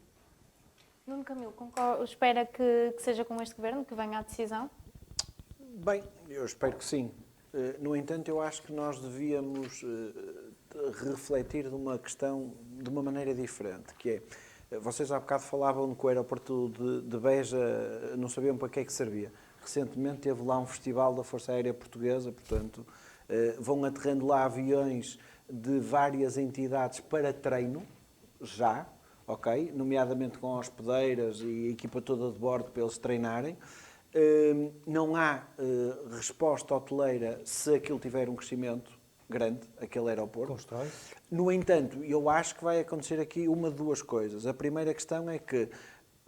Nuno Camilo, espera que seja com este governo que venha a decisão? Bem, eu espero que sim. No entanto, eu acho que nós devíamos refletir de uma questão de uma maneira diferente, que é, vocês há bocado falavam que o aeroporto de Beja não sabiam para que é que servia. Recentemente teve lá um festival da Força Aérea Portuguesa, portanto, vão aterrando lá aviões de várias entidades para treino, já, ok? Nomeadamente com hospedeiras e a equipa toda de bordo para eles treinarem. Não há resposta hoteleira se aquilo tiver um crescimento grande, aquele aeroporto. Constrói. No entanto, eu acho que vai acontecer aqui uma de duas coisas. A primeira questão é que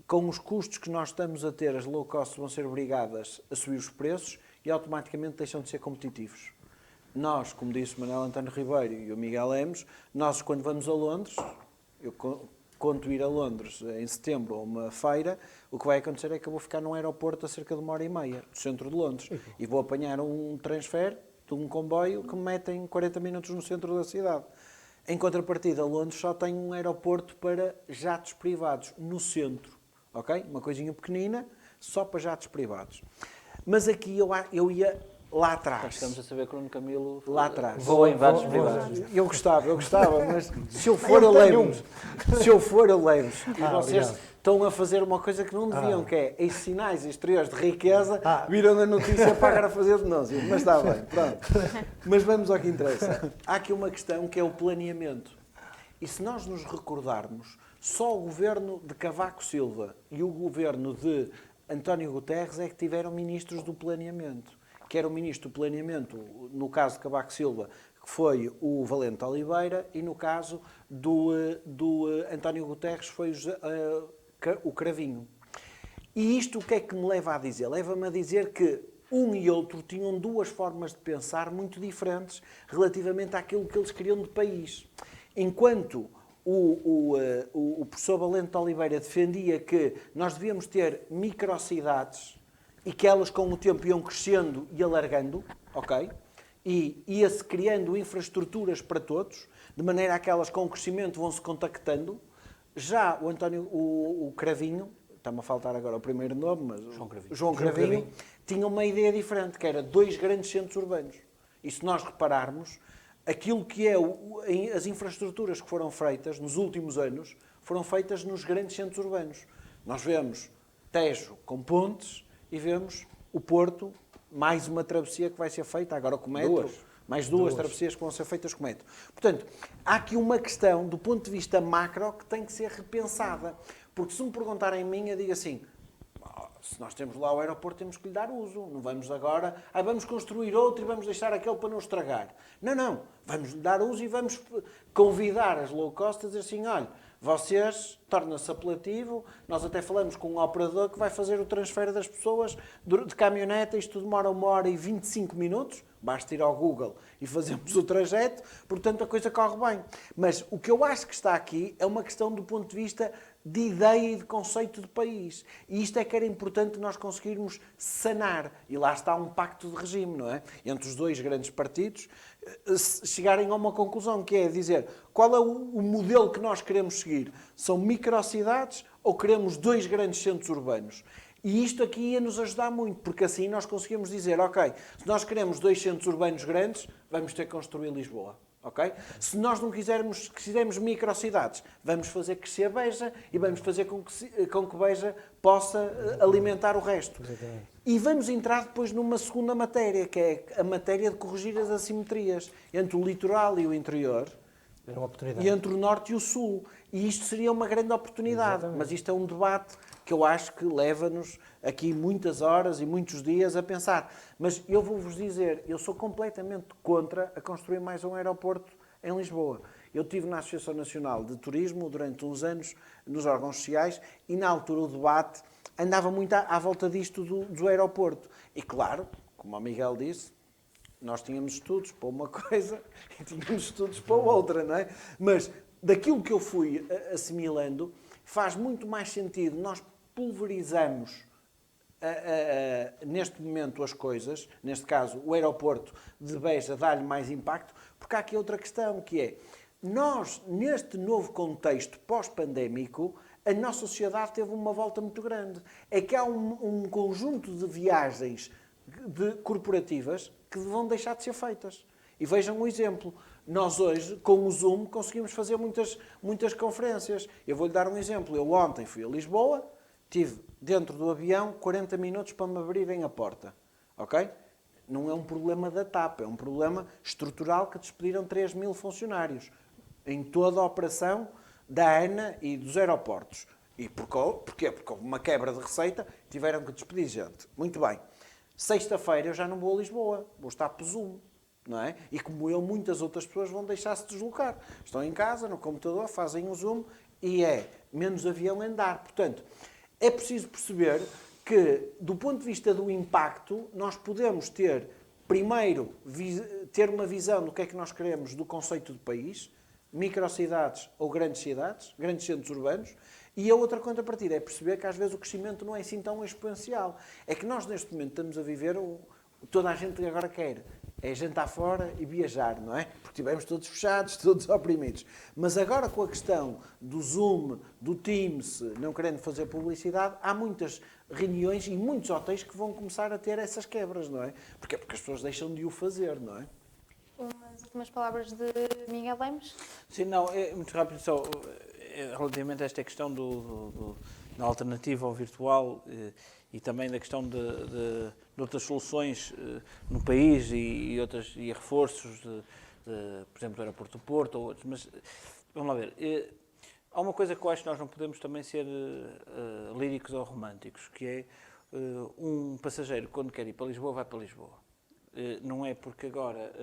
com os custos que nós estamos a ter, as low cost vão ser obrigadas a subir os preços e automaticamente deixam de ser competitivos. Nós, como disse o Manuel António Ribeiro e o Miguel Lemos, nós quando vamos a Londres, eu conto ir a Londres em setembro a uma feira, o que vai acontecer é que eu vou ficar num aeroporto a cerca de 1h30, do centro de Londres, e vou apanhar um transfer de um comboio que me mete em 40 minutos no centro da cidade. Em contrapartida, Londres só tem um aeroporto para jatos privados, no centro, ok? Uma coisinha pequenina, só para jatos privados. Mas aqui eu ia lá atrás. Estamos a saber que o Nuno Camilo Lá atrás. voa em vários privados. Eu gostava, mas se eu for, eu levo-vos. Se eu for, eu levo-vos. E vocês obrigado. estão a fazer uma coisa que não deviam, que é esses sinais exteriores de riqueza, viram na notícia para agora fazer denúncia. Mas está bem, pronto. Mas vamos ao que interessa. Há aqui uma questão que é o planeamento. E se nós nos recordarmos, só o governo de Cavaco Silva e o governo de António Guterres é que tiveram ministros do planeamento. Que era o ministro do planeamento, no caso de Cavaco Silva, que foi o Valente Oliveira, e no caso do António Guterres foi o Cravinho. E isto o que é que me leva a dizer? Leva-me a dizer que um e outro tinham duas formas de pensar muito diferentes relativamente àquilo que eles queriam de país. Enquanto o professor Valente Oliveira defendia que nós devíamos ter microcidades e que elas com o tempo iam crescendo e alargando, ok? E ia-se criando infraestruturas para todos, de maneira a que elas com o crescimento vão se contactando. Já o Cravinho, está-me a faltar agora o primeiro nome, mas João Cravinho, tinha uma ideia diferente, que era 2 grandes centros urbanos. E se nós repararmos, aquilo que é as infraestruturas que foram feitas nos últimos anos, foram feitas nos grandes centros urbanos. Nós vemos Tejo com pontes e vemos o Porto, mais uma travessia que vai ser feita agora com o metro. Mais duas travessias que vão ser feitas com metro. Portanto, há aqui uma questão, do ponto de vista macro, que tem que ser repensada. Porque se me perguntarem a mim, eu digo assim, se nós temos lá o aeroporto, temos que lhe dar uso. Não vamos agora, vamos construir outro e vamos deixar aquele para não estragar. Não. Vamos lhe dar uso e vamos convidar as low cost a dizer assim, olha, vocês, torna-se apelativo, nós até falamos com um operador que vai fazer o transfer das pessoas de caminhoneta, isto demora 1h25 minutos, basta ir ao Google e fazemos o trajeto, portanto a coisa corre bem. Mas o que eu acho que está aqui é uma questão do ponto de vista de ideia e de conceito de país. E isto é que era importante nós conseguirmos sanar. E lá está um pacto de regime, não é? Entre os dois grandes partidos, chegarem a uma conclusão, que é dizer qual é o modelo que nós queremos seguir. São microcidades ou queremos 2 grandes centros urbanos? E isto aqui ia nos ajudar muito, porque assim nós conseguimos dizer, ok, se nós queremos 2 centros urbanos grandes, vamos ter que construir Lisboa. Okay? Se nós não quisermos microcidades, vamos fazer crescer Beja e vamos fazer com que Beja possa alimentar o resto. Exatamente. E vamos entrar depois numa segunda matéria, que é a matéria de corrigir as assimetrias entre o litoral e o interior, Era uma oportunidade. e entre o norte e o sul. E isto seria uma grande oportunidade. Exatamente. Mas isto é um debate que eu acho que leva-nos aqui muitas horas e muitos dias a pensar. Mas eu vou-vos dizer, eu sou completamente contra a construir mais um aeroporto em Lisboa. Eu estive na Associação Nacional de Turismo durante uns anos, nos órgãos sociais, e na altura o debate andava muito à volta disto do aeroporto. E claro, como o Miguel disse, nós tínhamos estudos para uma coisa e tínhamos estudos para outra, não é? Mas daquilo que eu fui assimilando, faz muito mais sentido nós pulverizamos neste momento as coisas, neste caso o aeroporto de Beja dá-lhe mais impacto, porque há aqui outra questão, que é, nós, neste novo contexto pós-pandémico, a nossa sociedade teve uma volta muito grande. É que há um conjunto de viagens corporativas que vão deixar de ser feitas. E vejam um exemplo. Nós hoje, com o Zoom, conseguimos fazer muitas conferências. Eu vou-lhe dar um exemplo. Eu ontem fui a Lisboa, tive dentro do avião 40 minutos para me abrirem a porta. Ok? Não é um problema da TAP, é um problema estrutural que despediram 3.000 funcionários em toda a operação da ANA e dos aeroportos. E porquê? Porque houve uma quebra de receita, tiveram que despedir gente. Muito bem. Sexta-feira eu já não vou a Lisboa, vou estar por Zoom. Não é? E como eu, muitas outras pessoas vão deixar-se deslocar. Estão em casa, no computador, fazem o Zoom e é menos avião andar. Portanto, é preciso perceber que, do ponto de vista do impacto, nós podemos ter, primeiro, ter uma visão do que é que nós queremos do conceito de país, microcidades ou grandes cidades, grandes centros urbanos, e a outra contrapartida é perceber que às vezes o crescimento não é assim tão exponencial. É que nós neste momento estamos a viver, toda a gente agora quer, é jantar fora e viajar, não é? Porque estivemos todos fechados, todos oprimidos. Mas agora com a questão do Zoom, do Teams, não querendo fazer publicidade, há muitas reuniões e muitos hotéis que vão começar a ter essas quebras, não é? Porque as pessoas deixam de o fazer, não é? Umas últimas palavras de Miguel Lemos? Sim, não, é muito rápido só. Relativamente a esta questão da alternativa ao virtual e também da questão de outras soluções no país e reforços, por exemplo, do aeroporto do Porto ou outros, mas vamos lá ver. Há uma coisa que eu acho que nós não podemos também ser líricos ou românticos, que é um passageiro, quando quer ir para Lisboa, vai para Lisboa. Não é porque agora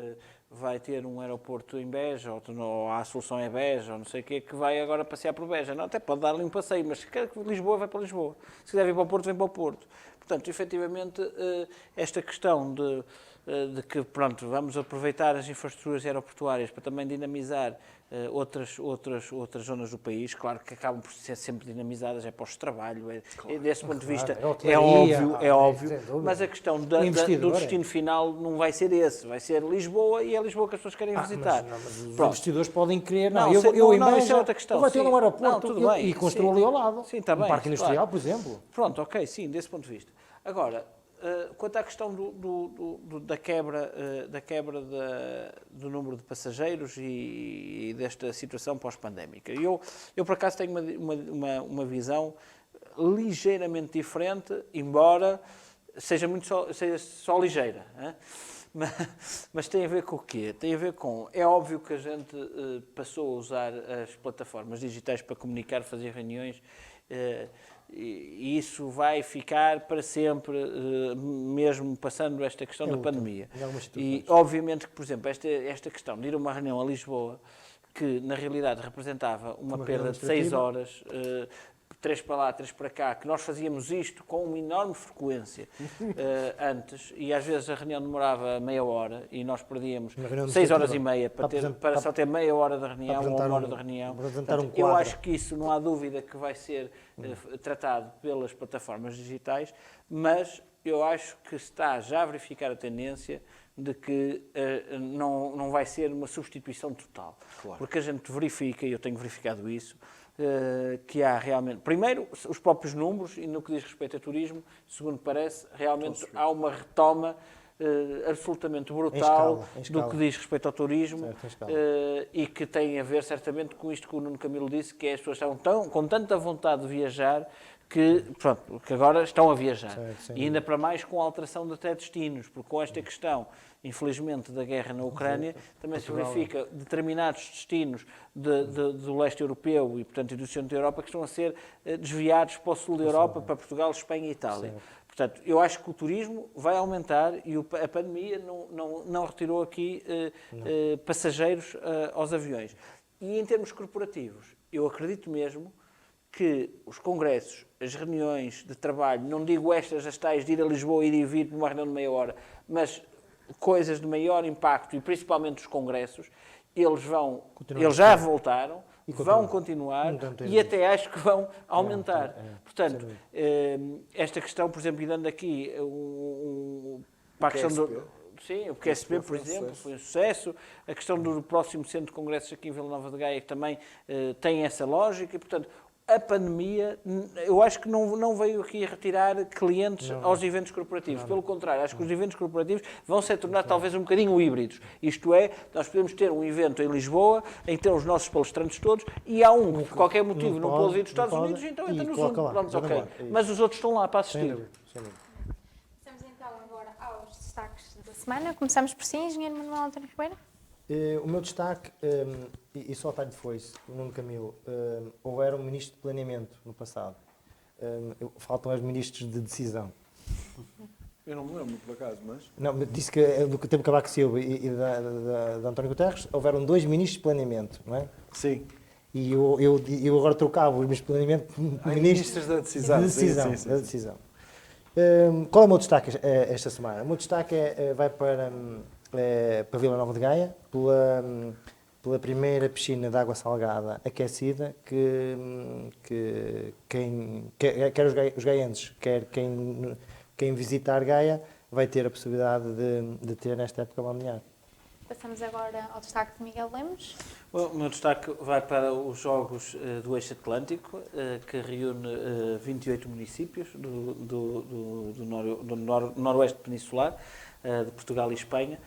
vai ter um aeroporto em Beja, ou a solução é Beja, ou não sei o quê, que vai agora passear por Beja. Não, até pode dar-lhe um passeio, mas se quer que Lisboa, vai para Lisboa. Se quiser vir para o Porto, vem para o Porto. Portanto, efetivamente, esta questão de que, pronto, vamos aproveitar as infraestruturas aeroportuárias para também dinamizar outras zonas do país, claro que acabam por ser sempre dinamizadas, é postos de trabalho, desse ponto de vista é óbvio, mas a questão do destino final não vai ser esse, vai ser Lisboa e é Lisboa que as pessoas querem visitar. Mas os investidores podem querer, isso é outra questão. Vou ter um aeroporto e construo ali ao lado, sim, tá bem, um parque industrial, claro. Por exemplo. Pronto, ok, sim, desse ponto de vista. Agora, quanto à questão da quebra do número de passageiros e desta situação pós-pandémica, eu por acaso tenho uma visão ligeiramente diferente, embora seja só ligeira. Hein? Mas tem a ver com o quê? Tem a ver com... É óbvio que a gente passou a usar as plataformas digitais para comunicar, fazer reuniões, e isso vai ficar para sempre, mesmo passando esta questão da pandemia. E obviamente que, por exemplo, esta questão de ir a uma reunião a Lisboa, que na realidade representava uma perda de 6 horas, 3 para lá, 3 para cá, que nós fazíamos isto com uma enorme frequência antes, e às vezes a reunião demorava meia hora e nós perdíamos 6 horas e meia para só ter meia hora da reunião ou uma hora da reunião. Portanto, eu acho que isso não há dúvida que vai ser tratado pelas plataformas digitais, mas eu acho que está já a verificar a tendência de que não vai ser uma substituição total. Claro. Porque a gente verifica, e eu tenho verificado isso, que há realmente, primeiro, os próprios números, e no que diz respeito a turismo, segundo parece, realmente há uma retoma absolutamente brutal do que diz respeito ao turismo, e que tem a ver certamente com isto que o Nuno Camilo disse, que as pessoas estavam com tanta vontade de viajar que agora estão a viajar. E ainda para mais com a alteração de até destinos, porque com esta questão, infelizmente, da guerra na Ucrânia, também se verifica determinados destinos do leste europeu e, portanto, do centro da Europa que estão a ser desviados para o sul da Europa, para Portugal, Espanha e Itália. Portanto, eu acho que o turismo vai aumentar e a pandemia não retirou aqui passageiros aos aviões. E em termos corporativos, eu acredito mesmo que os congressos, as reuniões de trabalho, não digo estas as tais de ir a Lisboa e de vir para uma reunião de meia hora, mas coisas de maior impacto e principalmente os congressos, eles já voltaram, vão continuar e até acho que vão aumentar. Portanto, esta questão, por exemplo, e dando aqui para a questão do... Sim, o QSP, por exemplo, foi um sucesso. A questão do próximo centro de congressos aqui em Vila Nova de Gaia, que também tem essa lógica. E, portanto, a pandemia, eu acho que não veio aqui a retirar clientes aos eventos corporativos. Pelo contrário, acho que os eventos corporativos vão se tornar talvez um bocadinho híbridos. Isto é, nós podemos ter um evento em Lisboa, em que tem os nossos palestrantes todos, e há um que, por qualquer motivo, não pode ir dos Estados Unidos, então entra no Zoom. Pronto, ok. Mas os outros estão lá para assistir. Passamos então agora aos destaques da semana. Começamos por si, Engenheiro Manuel António Ribeiro. O meu destaque, e só tarde foi o Nuno Camilo, houver um ministro de planeamento no passado. Faltam os ministros de decisão. Eu não me lembro, por acaso, mas... Não, disse que do tempo de Cavaco Silva e da António Guterres, houveram 2 ministros de planeamento, não é? Sim. E eu agora trocava os meus planeamentos por Ministros da decisão. decisão, Sim, sim, da sim. decisão. Qual é o meu destaque esta semana? O meu destaque vai para Vila Nova de Gaia, pela primeira piscina de água salgada aquecida que quer os gaienses, quer quem visitar Gaia vai ter a possibilidade de ter nesta época balnear. Passamos agora ao destaque de Miguel Lemos. O meu destaque vai para os Jogos do Eixo Atlântico, que reúne 28 municípios do noroeste peninsular, de Portugal e Espanha,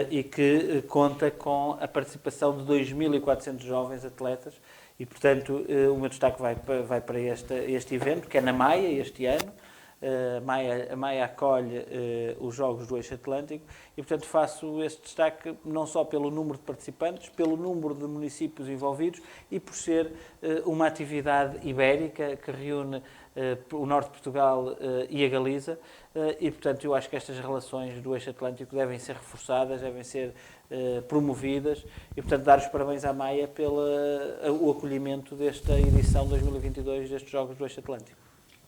e que conta com a participação de 2.400 jovens atletas. E, portanto, o meu destaque vai para este evento, que é na Maia, este ano. A Maia acolhe os Jogos do Eixo Atlântico e, portanto, faço este destaque não só pelo número de participantes, pelo número de municípios envolvidos e por ser uma atividade ibérica que reúne o norte de Portugal e a Galiza e, portanto, eu acho que estas relações do Eixo Atlântico devem ser reforçadas, devem ser promovidas e, portanto, dar os parabéns à Maia pelo acolhimento desta edição 2022 destes Jogos do Eixo Atlântico.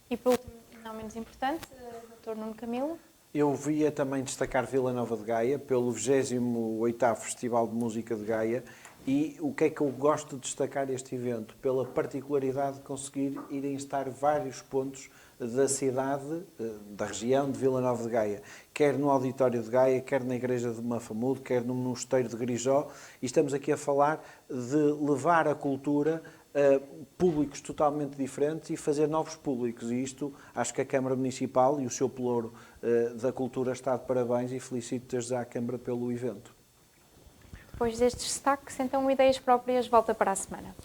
E, por último, não menos importante, Dr. Nuno Camilo. Eu via também destacar Vila Nova de Gaia pelo 28º Festival de Música de Gaia e o que é que eu gosto de destacar este evento? Pela particularidade de conseguir irem estar vários pontos da cidade, da região de Vila Nova de Gaia, quer no auditório de Gaia, quer na igreja de Mafamudo, quer no mosteiro de Grijó, e estamos aqui a falar de levar a cultura a públicos totalmente diferentes e fazer novos públicos. E isto, acho que a Câmara Municipal e o seu pelouro da cultura está de parabéns e felicito desde já a Câmara pelo evento. Depois destes destaques, então, Ideias Próprias volta para a semana.